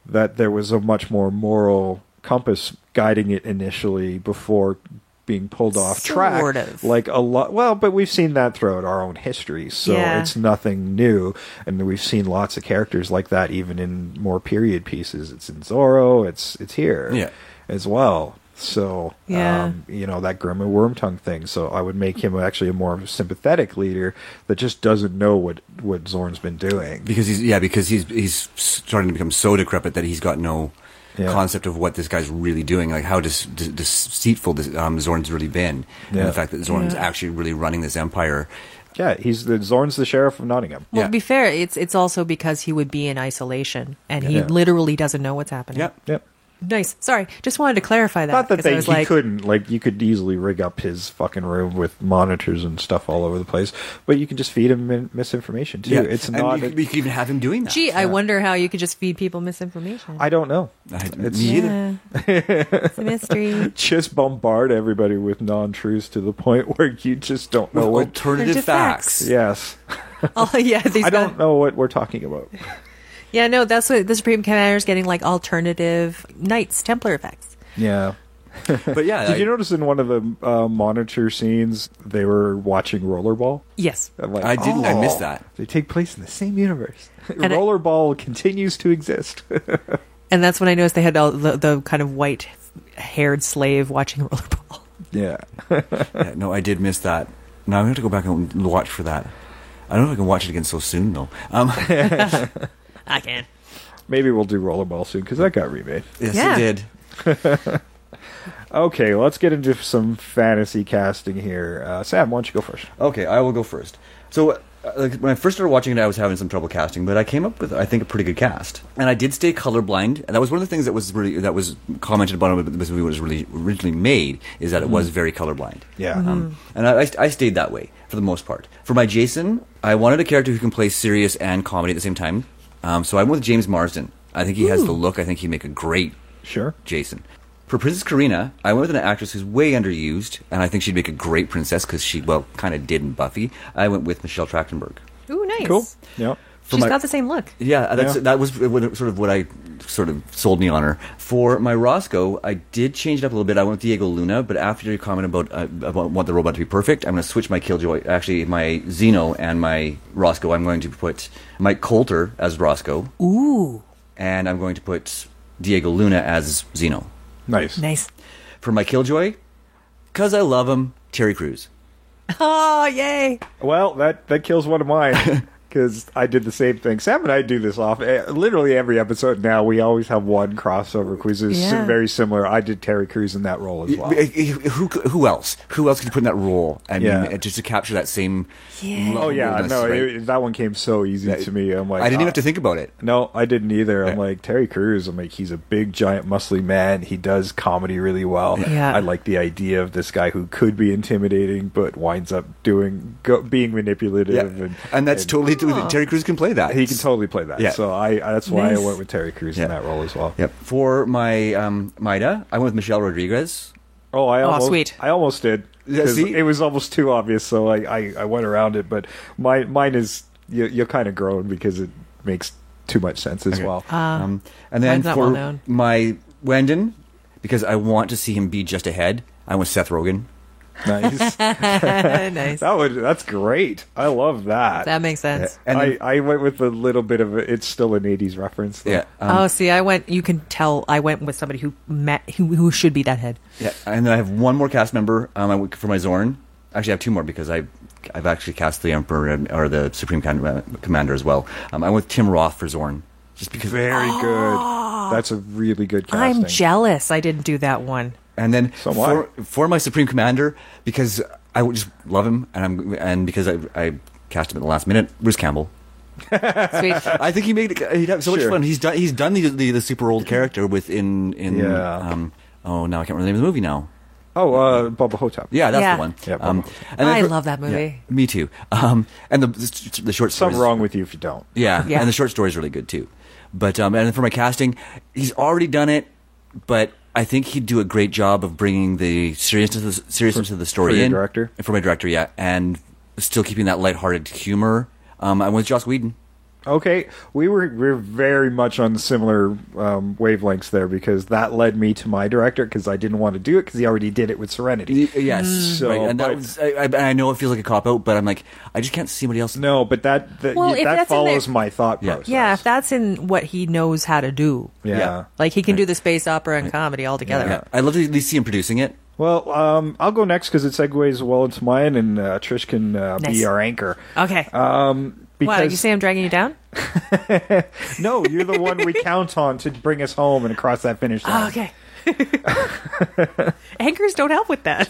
that there was a much more moral compass guiding it initially before being pulled off track. Sort of. Like a lot. Well, but we've seen that throughout our own history, so Yeah. it's nothing new. And we've seen lots of characters like that, even in more period pieces. It's in Zorro. It's here, Yeah. as well. So, Yeah. you know, that Grim and Wormtongue thing. So I would make him actually a more sympathetic leader that just doesn't know what Zorn's been doing. Because he's starting to become so decrepit that he's got no concept of what this guy's really doing, like how deceitful Zorn's really been, Yeah. and the fact that Zorn's actually really running this empire. Yeah, Zorn's the sheriff of Nottingham. Well, Yeah. to be fair, it's also because he would be in isolation and he Yeah. literally doesn't know what's happening. Yep. Yep. Nice. Sorry, just wanted to clarify that. Not that 'cause I was like, couldn't, like, you could easily rig up his fucking room with monitors and stuff all over the place, but you can just feed him misinformation too. It's and not. you could even have him doing that. gee, I wonder how you could just feed people misinformation. I don't know. Me either. It's a mystery. Just bombard everybody with non-truths to the point where you just don't know what. Alternative Alternative facts. facts. Yes, Oh yeah, these I don't know what we're talking about. Yeah, no, that's what the Supreme Commander's getting, like alternative Knights Templar effects. Yeah. But yeah, Did you notice in one of the monitor scenes they were watching Rollerball? Yes. I'm like, I didn't. I missed that. They take place in the same universe. And Rollerball continues to exist. And that's when I noticed they had all the kind of white-haired slave watching Rollerball. Yeah. Yeah, no, I did miss that. Now I'm going to go back and watch for that. I don't know if I can watch it again so soon, though. I can. Maybe we'll do Rollerball soon because that got remade. Yes, Yeah. it did. Okay, let's get into some fantasy casting here. Sam, why don't you go first? Okay, I will go first. So, like, when I first started watching it, I was having some trouble casting, but I came up with, I think, a pretty good cast. And I did stay colorblind, and that was one of the things that was commented upon when this movie was really originally made, is that it was very colorblind. Yeah. And I stayed that way for the most part. For my Jason, I wanted a character who can play serious and comedy at the same time. So I went with James Marsden. I think he has the look. I think he'd make a great Sure. Jason. For Princess Karina, I went with an actress who's way underused, and I think she'd make a great princess because she, well, kind of did in Buffy. I went with Michelle Trachtenberg. Ooh, nice. Cool. Yeah. She's got the same look. Yeah, that was what I sort of sold me on her. For my Roscoe, I did change it up a little bit. I went with Diego Luna, but after your comment about want the robot to be perfect, I'm going to switch my Killjoy. Actually, my Xeno and my Roscoe, I'm going to put Mike Coulter as Roscoe. Ooh. And I'm going to put Diego Luna as Xeno. Nice. Nice. For my Killjoy, because I love him, Terry Crews. Oh, yay. Well, that kills one of mine. Because I did the same thing. Sam and I do this literally every episode now. We always have one crossover quiz. It's Yeah. very similar. I did Terry Crews in that role as well. Who else? Who else could you put in that role? I mean, just to capture that same. Yeah. Oh, yeah. loveliness, No, right? that one came so easy to me. I'm like, I didn't even have to think about it. No, I didn't either. I'm like, Terry Crews, I'm like, he's a big, giant, muscly man. He does comedy really well. Yeah. I like the idea of this guy who could be intimidating, but winds up being manipulative. And that's totally. Terry Crews can play that. He can totally play that. Yeah. So that's why Nice. I went with Terry Crews in that role as well. Yep. For my Maida, I went with Michelle Rodriguez. Oh, sweet. I almost did. Yeah, 'Cause see? it was almost too obvious, so I went around it. But mine is you're kind of grown because it makes too much sense as well. And then Mine's not well for known. my Wendon, because I want to see him be just ahead, I went with Seth Rogen. Nice. Nice. That's great. I love that. That makes sense. And then, I went with a little bit of it's still an 80s reference. Though. yeah. See, you can tell I went with somebody who should be that head. Yeah, and then I have one more cast member for my Zorn. Actually, I have two more because I've actually cast the Emperor or the Supreme Commander as well. I went with Tim Roth for Zorn, just because. Very good. That's a really good casting. I'm jealous I didn't do that one. And then So am for my Supreme Commander, because I would just love him, and because I cast him at the last minute, Bruce Campbell. Sweet. I think he'd have so much Sure. fun. He's done the super old character within Yeah. now I can't remember the name of the movie now. Oh, Bubba Hotep. Yeah, that's Yeah. the one. Yeah, Bubba Hotep. and then I love that movie. Yeah, me too. And the short stories. Something wrong with you if you don't. Yeah, Yeah. and the short story is really good too. But and then for my casting, he's already done it, but I think he'd do a great job of bringing the seriousness of the story for your in. director? For my director, yeah, and still keeping that lighthearted humor. I went with Joss Whedon. Okay, we're very much on similar wavelengths there because that led me to my director because I didn't want to do it because he already did it with Serenity. Yes, So, right, and that but- was. I know it feels like a cop out, but I'm like, I just can't see anybody else. No, but that Well, if that that's in follows there- my thought Yeah. process. Yeah, if that's in what he knows how to do. Yeah. Like he can do the space opera and comedy all together. Yeah, I'd love to at least see him producing it. Well, I'll go next because it segues well into mine, and Trish can Nice. be our anchor. Okay. Because What, you say I'm dragging you down? no, you're the one we count on to bring us home and across that finish line. Oh, okay. Anchors don't help with that.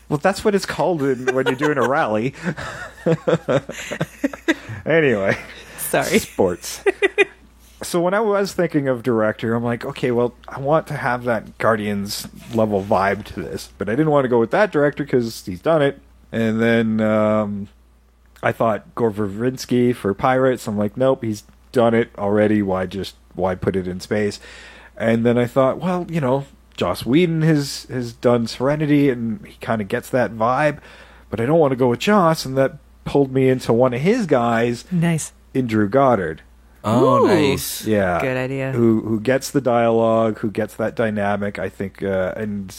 Well, that's what it's called when you're doing a rally. Anyway, Sorry. sports. So when I was thinking of director, I'm like, okay, well, I want to have that Guardians level vibe to this, but I didn't want to go with that director because he's done it. And then I thought Gore Verbinski for Pirates. I'm like, nope, he's done it already. Why put it in space? And then I thought, well, Joss Whedon has done Serenity, and he kind of gets that vibe, but I don't want to go with Joss, and that pulled me into one of his guys. Nice. In Drew Goddard. Oh, Ooh. nice. Yeah. Good idea. Who gets the dialogue, who gets that dynamic, I think, and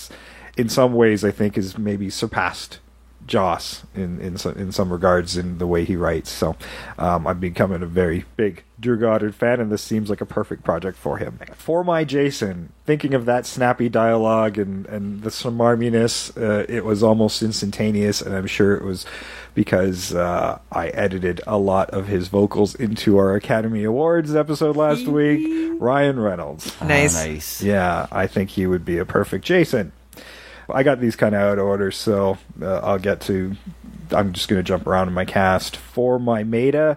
in some ways, I think, is maybe surpassed Joss in some regards in the way he writes. So I'm becoming a very big Drew Goddard fan, and this seems like a perfect project for him. For my Jason, thinking of that snappy dialogue and the smarminess, it was almost instantaneous, and I'm sure it was because I edited a lot of his vocals into our Academy Awards episode last week. Ryan Reynolds. Nice. Nice. Yeah, I think he would be a perfect Jason. I got these kind of out of order, so I'm just going to jump around in my cast. For my Maida,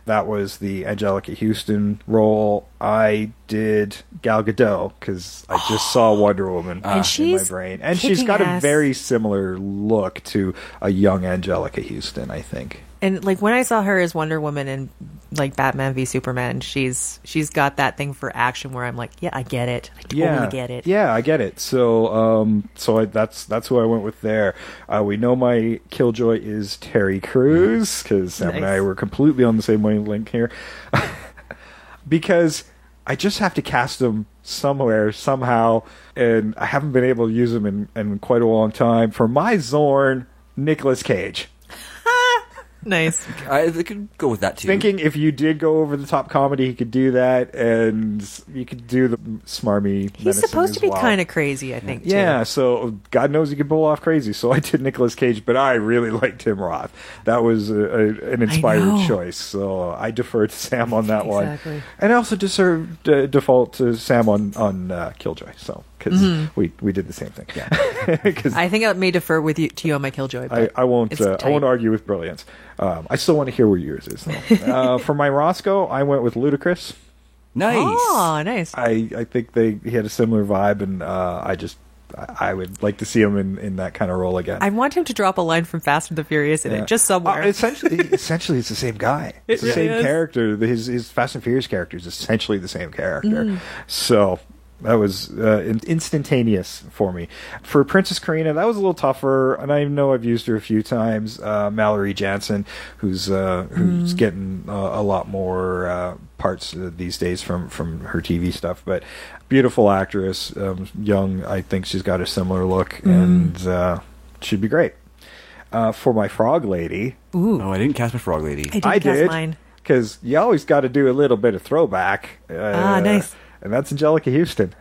that was the Angelica Houston role. I did Gal Gadot because I just saw Wonder Woman in my brain. And she's got a very similar look to a young Angelica Houston, I think. And like when I saw her as Wonder Woman in like Batman v Superman, she's got that thing for action where I'm like, yeah, I get it. I totally get it. Yeah, I get it. So that's who I went with there. We know my Killjoy is Terry Crews because Sam and I were completely on the same wavelength here. Because I just have to cast him somewhere, somehow, and I haven't been able to use him in quite a long time. For my Zorn, Nicolas Cage. Nice. I could go with that too. Thinking if you did go over the top comedy, he could do that, and you could do the smarmy. He's supposed to be kind of crazy, I think. Yeah, too. So God knows he could pull off crazy. So I did Nicolas Cage, but I really liked Tim Roth. That was an inspired choice. So I deferred to Sam on that one, and I also default to Sam on Killjoy. So because we did the same thing. Yeah. I think I may defer to you on my Killjoy. But I won't argue with brilliance. I still want to hear what yours is, though. For my Roscoe, I went with Ludacris. Nice. Oh, nice. I think he had a similar vibe, and I would like to see him in that kind of role again. I want him to drop a line from Fast and the Furious in it, just somewhere. Essentially, it's the same guy. It's the same character. His Fast and Furious character is essentially the same character. So that was instantaneous for me. For Princess Karina, that was a little tougher, and I know I've used her a few times. Mallory Jansen, who's getting a lot more parts these days from her TV stuff, but beautiful actress, young. I think she's got a similar look, and she'd be great. For my Frog Lady, I didn't cast my Frog Lady. I did cast mine because you always got to do a little bit of throwback. Nice. And that's Angelica Houston.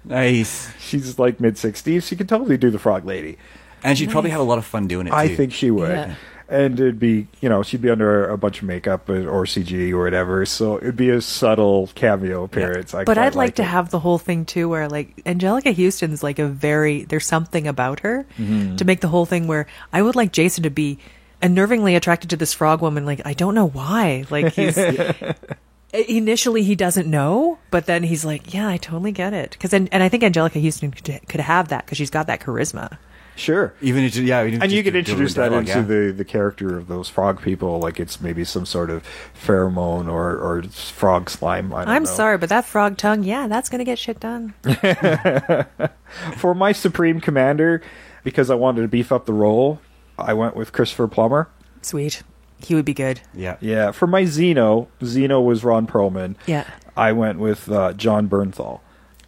Nice. She's like mid-60s. She could totally do the Frog Lady. And she'd probably have a lot of fun doing it, too. I think she would. Yeah. And it'd be, she'd be under a bunch of makeup or CG or whatever. So it'd be a subtle cameo appearance. But I'd like to have the whole thing, too, where, like, Angelica Houston's like there's something about her to make the whole thing where I would like Jason to be unnervingly attracted to this frog woman. Like, I don't know why. Like, he's... Initially, he doesn't know, but then he's like, "Yeah, I totally get it." And I think Angelica Houston could have that because she's got that charisma. Sure, and you could introduce that into the character of those frog people, like it's maybe some sort of pheromone or frog slime. I'm sorry, but that frog tongue, that's gonna get shit done. For my Supreme Commander, because I wanted to beef up the role, I went with Christopher Plummer. Sweet. He would be good. Yeah. For my Zeno was Ron Perlman. Yeah. I went with John Bernthal.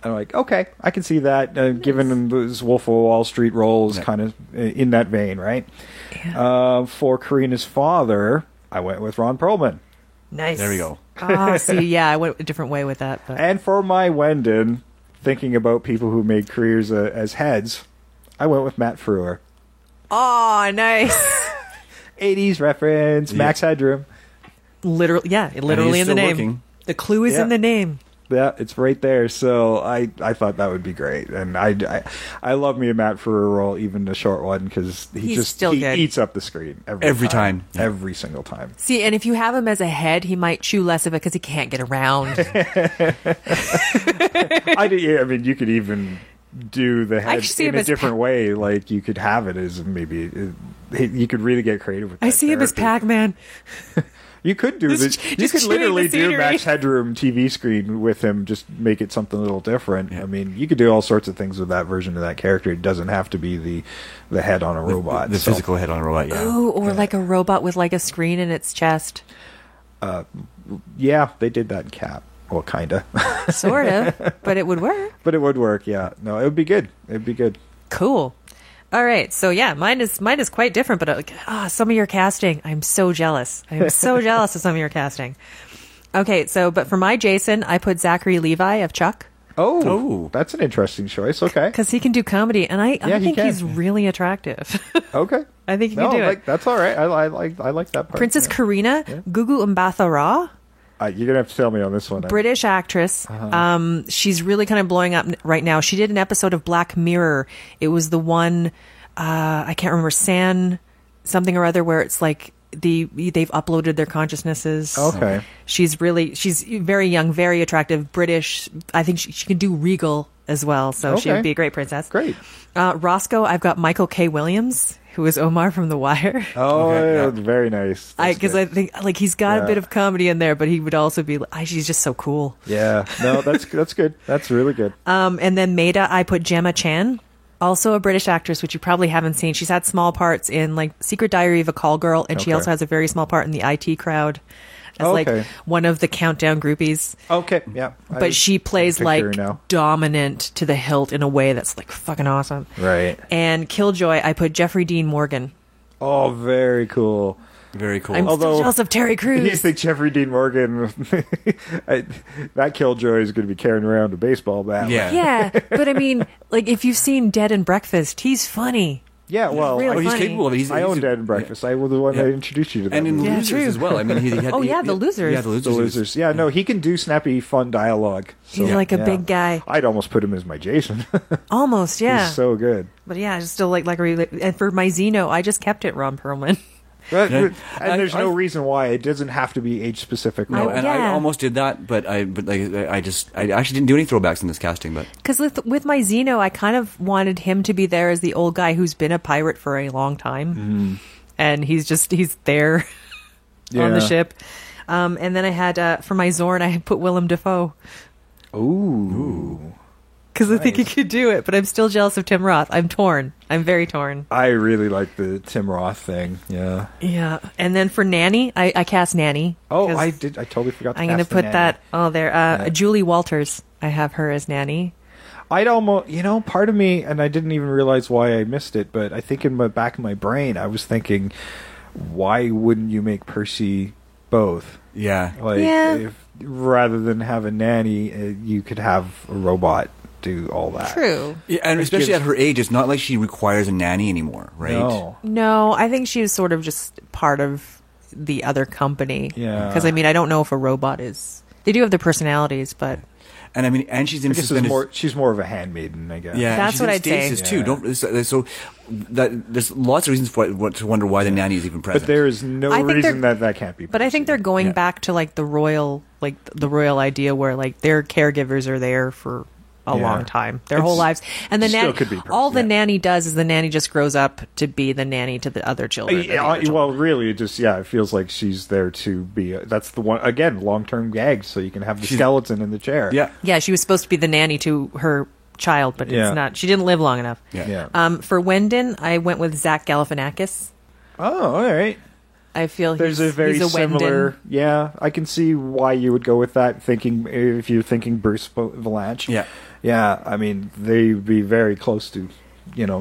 I'm like, okay, I can see that. Given him his Wolf of Wall Street role is kind of in that vein, right? Yeah. For Karina's father, I went with Ron Perlman. Nice. There we go. I went a different way with that. But. And for my Wendon, thinking about people who made careers as heads, I went with Matt Frewer. Oh, nice. 80s reference, Max Headroom. Literally in the name. Working. The clue is in the name. it's right there. So I thought that would be great, and I love me a Matt Frewer role, even the short one, because he good. eats up the screen Every time. Yeah. every single time. See, and if you have him as a head, he might chew less of it because he can't get around. I mean, you could even do the head see him in a as different way. Like you could have it as maybe you could really get creative with that. I see him as character. Pac-Man. You could do this. You just could chewing literally the do scenery. Max Headroom TV screen with him. Just make it something a little different. Yeah. I mean, you could do all sorts of things with that version of that character. It doesn't have to be the head on a robot. The physical head on a robot, yeah. Ooh, or like a robot with like a screen in its chest. Yeah, they did that in Cap. Well, kinda. Sort of, but it would work. But it would work. Yeah. No, it would be good. It'd be good. Cool. All right, so yeah, mine is quite different, but some of your casting, I'm so jealous. I'm so jealous of some of your casting. Okay, so but for my Jason, I put Zachary Levi of Chuck Oh, that's an interesting choice. Okay. because he can do comedy, and I Yeah, he think can. he's really attractive. Okay. I think he can do it. That's all right. I like that part. Princess Yeah. Karina, Gugu Mbatha Raw, You're gonna have to tell me on this one. British actress. She's really kind of blowing up right now. She did an episode of Black Mirror. It was the one I can't remember, San something or other, where it's like they've uploaded their consciousnesses. Okay. She's very young, very attractive, British. I think she can do Regal as well, so she Okay. would be a great princess. Great. Roscoe, I've got Michael K. Williams, who is Omar from The Wire. Oh, Okay, yeah. very nice. That's Because good. I think like he's got Yeah. a bit of comedy in there, but he would also be. She's just so cool. Yeah. No, that's good. That's really good. And then Maida, I put Gemma Chan, also a British actress, which you probably haven't seen. She's had small parts in like Secret Diary of a Call Girl, and she Okay. also has a very small part in the IT Crowd as like Okay. one of the Countdown groupies. Okay. Yeah. But she plays picture like her now. dominant to the hilt in a way that's like fucking awesome. Right. And Killjoy, I put Jeffrey Dean Morgan. Oh, very cool. Very cool. I'm Although- still jealous of Terry You Crews. think Jeffrey Dean Morgan, that Killjoy is going to be carrying around a baseball bat? Yeah. Yeah, but I mean, like if you've seen Dead and Breakfast, he's funny. Yeah. Well, really Oh, he's funny. capable of it. I own Dead and Breakfast. I was the one Yeah. that introduced you to that. And in movie. Yeah, Losers true. as well. I mean, he had. Oh, yeah, The Losers. Yeah, the Losers. The Losers. Yeah. No, he can do snappy, fun dialogue. He's like a big guy. I'd almost put him as my Jason. Almost, yeah. He's so good. But yeah, I just still like and for my Xeno, I just kept it Ron Perlman. And there's no I- reason why it doesn't have to be age specific. No, and I Yeah. almost did that, but I actually didn't do any throwbacks in this casting. But Because with my Xeno, I kind of wanted him to be there as the old guy who's been a pirate for a long time, and he's there on Yeah. the ship. And then I had for my Zorn, I put Willem Dafoe Ooh. because I think he could do it. But I'm still jealous of Tim Roth. I'm torn. I'm very torn. I really like the Tim Roth thing. Yeah. Yeah. And then for Nanny, I cast Nanny. Oh, 'cause I did. I totally forgot. I'm going to cast the put nanny. that. Oh, there. Julie Walters. I have her as Nanny. I'd almost, part of me, and I didn't even realize why I missed it, but I think in my back of my brain, I was thinking, why wouldn't you make Percy both? yeah, Like, Yeah. rather than have a nanny, you could have a robot do all that. True. yeah, and especially gives- at her age, it's not like she requires a nanny anymore, right? No. No, I think she was sort of just part of the other company. Yeah. Because, I mean, I don't know if a robot is. They do have their personalities, but And I mean, and she's in I guess suspended. she's more of a handmaiden, I guess. Yeah, That's she's what in I'd say. stasis too. Yeah. Don't so that there's lots of reasons to wonder why the nanny is even present. But there is no I think reason they're- that can't be. But I think they're going Yeah. back to like the royal idea where like their caregivers are there for a Yeah. long time, their It's- whole lives, and the it still nanny. could be All the yeah. nanny does is the nanny just grows up to be the nanny to the other children. or the other children. Well, really, it just it feels like she's there to be. That's the one again, long-term gag, so you can have the skeleton in the chair. yeah, Yeah, she was supposed to be the nanny to her child, but Yeah. it's not. She didn't live long enough. yeah. Yeah. For Wendon, I went with Zach Galifianakis. Oh, all right. I feel There's he's, a very he's a similar. Wendon. Yeah, I can see why you would go with that. Thinking if you're thinking Bruce Valanche. Yeah. Yeah. I mean, they'd be very close to,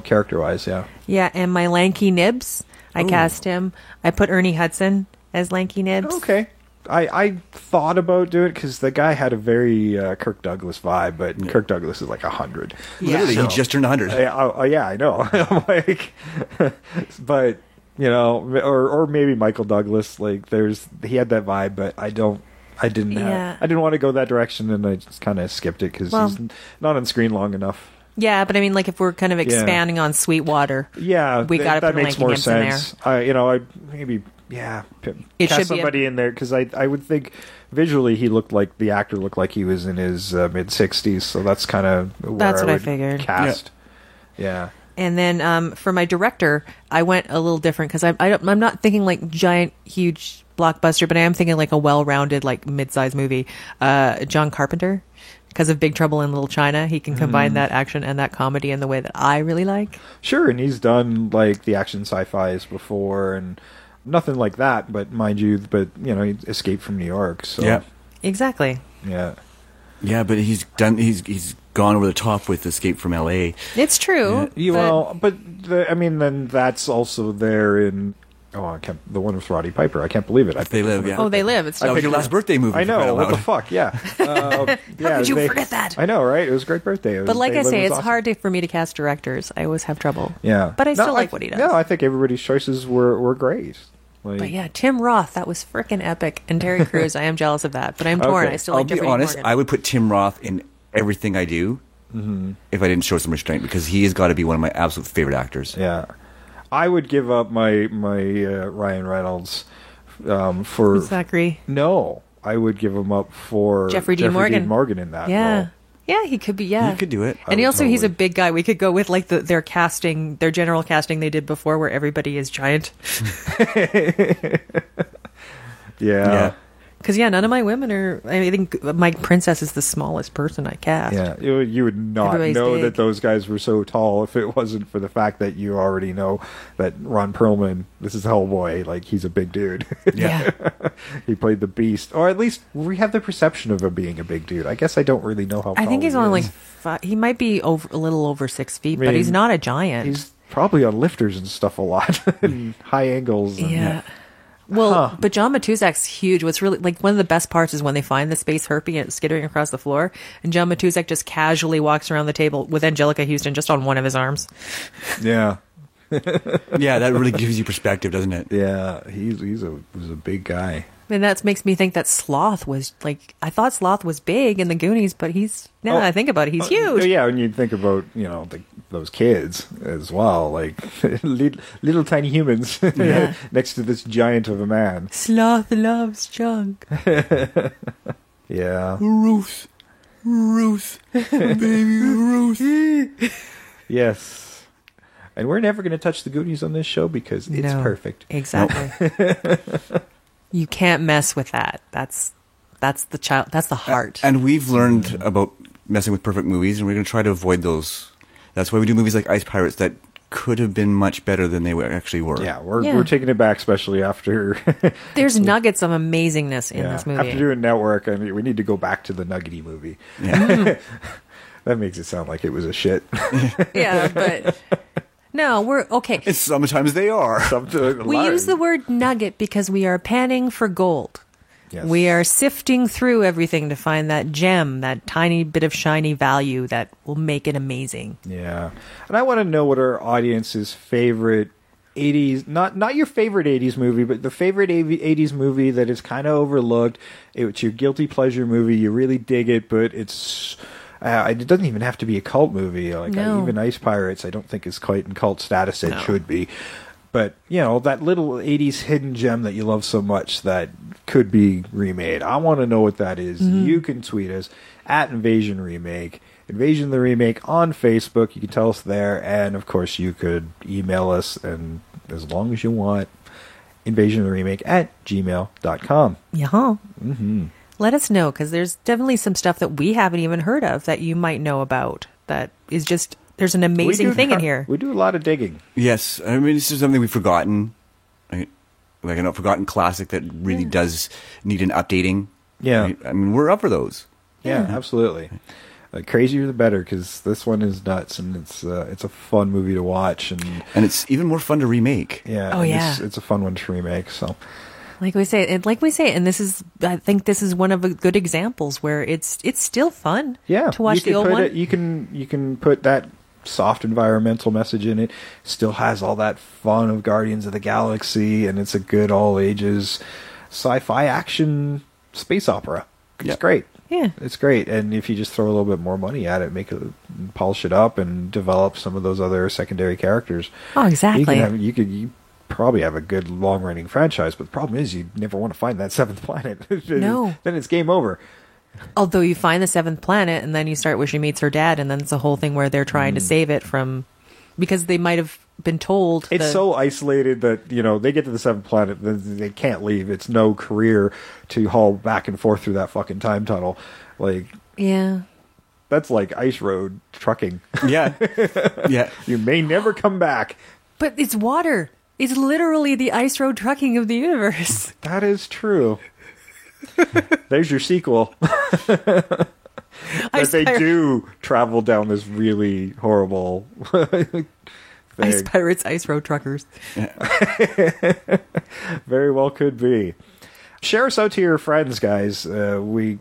character-wise. Yeah. Yeah, and my Lanky Nibs, I cast him. I put Ernie Hudson as Lanky Nibs. Okay. I thought about doing it because the guy had a very Kirk Douglas vibe, but Kirk Douglas is like 100. Literally, he just turned 100. Yeah, I know. I'm like, but or maybe Michael Douglas. Like, he had that vibe, but I don't I didn't want to go that direction, and I just kind of skipped it because he's not on screen long enough. Yeah, but I mean, like, if we're kind of expanding on Sweetwater, we got to put that makes Lanky more Gibbs in there. sense. I maybe cast somebody in there because I would think visually the actor looked like he was in his mid-60s, so that's kind of what I figured. Cast. Yeah. And then for my director, I went a little different because I'm not thinking like giant, huge blockbuster, but I am thinking like a well-rounded, like mid-sized movie. John Carpenter, because of Big Trouble in Little China, he can combine that action and that comedy in the way that I really like. Sure, and he's done like the action sci-fis before, and nothing like that. But mind you, he Escape from New York. So yeah, exactly. Yeah, yeah, but he's gone over the top with Escape from L.A. It's true. Yeah. Then that's also there in. The one with Roddy Piper. I can't believe it. They Live, yeah. Oh, They Live. It's that was your last birthday movie. I know. What the fuck? Yeah. How could you forget that? I know, right? It was a great birthday. But like I say, it's hard for me to cast directors. I always have trouble. Yeah. But I still like what he does. No, I think everybody's choices were great. But yeah, Tim Roth, that was freaking epic. And Terry Crews, I am jealous of that. But I'm torn. I still like Jeffrey I'll be honest, Morgan. I would put Tim Roth in everything I do if I didn't show some restraint, because he has got to be one of my absolute favorite actors. Yeah. I would give up my Ryan Reynolds for Zachary. No, I would give him up for Jeffrey Dean Morgan in that role. Yeah, he could be. Yeah, he could do it. And he's a big guy. We could go with like their general casting they did before, where everybody is giant. Yeah. Because none of my women are. I think Mike Princess is the smallest person I cast. Yeah, you would not know that those guys were so tall if it wasn't for the fact that you already know that Ron Perlman, this is Hellboy, like he's a big dude. Yeah, he played the Beast, or at least we have the perception of him being a big dude. I guess I don't really know how. I think he's only like he might be a little over 6 feet, but he's not a giant. He's probably on lifters and stuff a lot, and high angles. Yeah. Well, but John Matuzak's huge. What's really like one of the best parts is when they find the space herpy and it's skittering across the floor, and John Matuzak just casually walks around the table with Angelica Houston just on one of his arms. Yeah. Yeah, that really gives you perspective, doesn't it? Yeah, he was a big guy. And that makes me think that Sloth was like, I thought Sloth was big in the Goonies, but now that I think about it, he's huge. Yeah, when you think about, those kids as well, like little tiny humans next to this giant of a man. Sloth loves junk. Yeah. Ruth, baby Ruth. Yes. And we're never going to touch the Goonies on this show because it's perfect. Exactly. Nope. You can't mess with that. That's the child. That's the heart. And we've learned about messing with perfect movies, and we're going to try to avoid those. That's why we do movies like Ice Pirates that could have been much better than they actually were. Yeah, we're taking it back, especially after. There's nuggets of amazingness in this movie. After doing Network, we need to go back to the Nuggety movie. Yeah. That makes it sound like it was a shit. Yeah, but. No, we're okay. Sometimes they are. We use the word nugget because we are panning for gold. Yes. We are sifting through everything to find that gem, that tiny bit of shiny value that will make it amazing. Yeah. And I want to know what our audience's favorite 80s, not your favorite 80s movie, but the favorite 80s movie that is kind of overlooked. It's your guilty pleasure movie. You really dig it, but it's... it doesn't even have to be a cult movie. Even Ice Pirates, I don't think is quite in cult status. It should be. But, that little 80s hidden gem that you love so much that could be remade. I want to know what that is. Mm-hmm. You can tweet us at Invasion Remake. Invasion the Remake on Facebook. You can tell us there. And, of course, you could email us, and as long as you want, invasiontheremake@gmail.com. Yeah. Mm-hmm. Let us know, because there's definitely some stuff that we haven't even heard of that you might know about that is just, there's an amazing thing in here. We do a lot of digging. Yes. I mean, this is something we've forgotten. Like a forgotten classic that really does need an updating. Yeah. Right? I mean, we're up for those. Yeah, absolutely. Crazier the better, because this one is nuts, and it's a fun movie to watch. And it's even more fun to remake. Yeah. Oh, yeah. It's a fun one to remake, so... Like we say, and I think this is one of the good examples where it's still fun to watch the old one. You can put that soft environmental message in it. Still has all that fun of Guardians of the Galaxy, and it's a good all ages sci-fi action space opera. It's Yeah. great. Yeah. It's great. And if you just throw a little bit more money at it, polish it up and develop some of those other secondary characters. Oh, exactly. You probably have a good long-running franchise, but the problem is you never want to find that seventh planet. No. Then it's game over. Although you find the seventh planet and then you start where she meets her dad, and then it's a whole thing where they're trying to save it from, because they might have been told. It's so isolated that, they get to the seventh planet, they can't leave. It's no career to haul back and forth through that fucking time tunnel. Like, yeah. that's like ice road trucking. Yeah. Yeah. You may never come back. But it's water. It's literally the ice road trucking of the universe. That is true. There's your sequel. That they do travel down this really horrible thing. Ice Pirates, Ice Road Truckers. Very well could be. Share us out to your friends, guys. We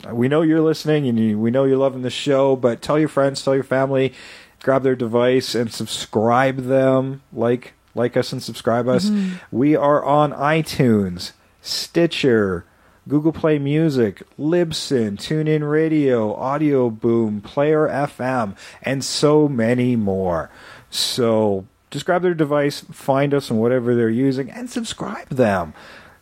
know you're listening and we know you're loving the show, but tell your friends, tell your family, grab their device and subscribe them. Like us and subscribe us. We are on iTunes, Stitcher, Google Play Music, Libsyn, TuneIn Radio, Audio Boom, Player FM, and so many more. So just grab their device, find us on whatever they're using, and subscribe them.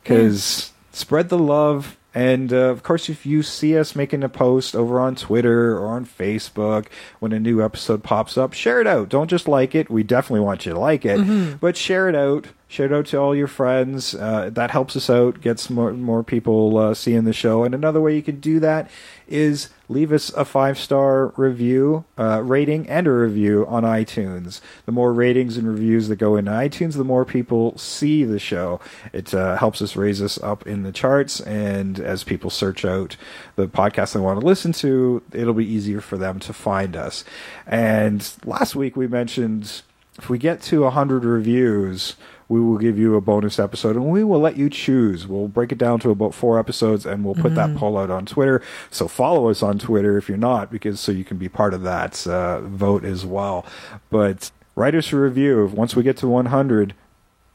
Because spread the love. And, of course, if you see us making a post over on Twitter or on Facebook when a new episode pops up, share it out. Don't just like it. We definitely want you to like it. But share it out. Share it out to all your friends. That helps us out, gets more people seeing the show. And another way you can do that is leave us a 5-star review, rating, and a review on iTunes. The more ratings and reviews that go into iTunes, the more people see the show. It helps us raise us up in the charts, and as people search out the podcast they want to listen to, it'll be easier for them to find us. And last week we mentioned if we get to 100 reviews, we will give you a bonus episode, and we will let you choose. We'll break it down to about 4 episodes, and we'll put that poll out on Twitter. So follow us on Twitter if you're not, so you can be part of that vote as well. But write us a review. Once we get to 100,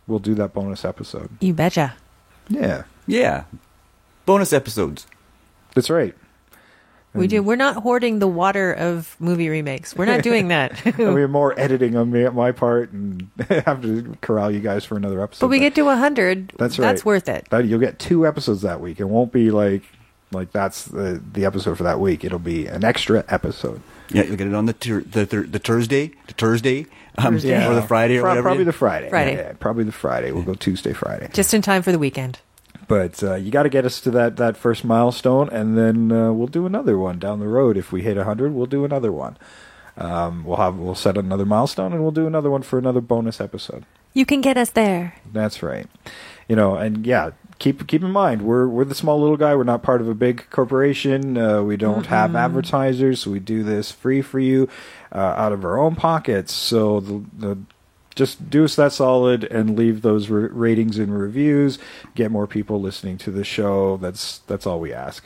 we'll do that bonus episode. You betcha. Yeah. Yeah. Bonus episodes. That's right. We do. We're not hoarding the water of movie remakes. We're not doing that. I mean, more editing on my part, and have to corral you guys for another episode. But we get to 100. That's right. That's worth it. You'll get 2 episodes that week. It won't be like that's the episode for that week. It'll be an extra episode. Yeah, you'll get it on the Thursday, or the Friday, or whatever. Probably the Friday. Friday. Yeah, probably the Friday. We'll go Tuesday, Friday. Just in time for the weekend. But you got to get us to that first milestone, and then we'll do another one down the road. If we hit 100, we'll do another one. We'll set another milestone, and we'll do another one for another bonus episode. You can get us there. That's right. And yeah, keep in mind we're the small little guy. We're not part of a big corporation. We don't have advertisers, so we do this free for you out of our own pockets. So just do us that solid and leave those ratings and reviews. Get more people listening to the show. That's all we ask.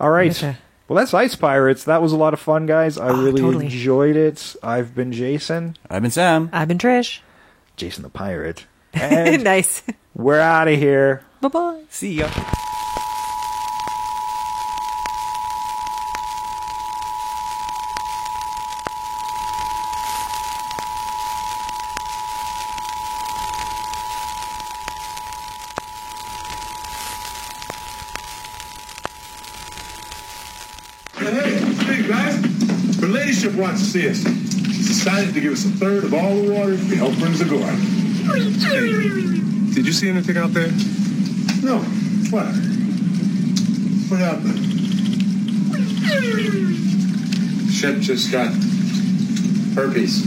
All right. Okay. Well, that's Ice Pirates. That was a lot of fun, guys. I really totally enjoyed it. I've been Jason. I've been Sam. I've been Trish. Jason the Pirate. And nice. We're out of here. Bye-bye. See ya. Hey, guys. The ladyship wants to see us. She's decided to give us a third of all the water if we help bring Zagor. Hey, did you see anything out there? No. What? What happened? Shep just got herpes.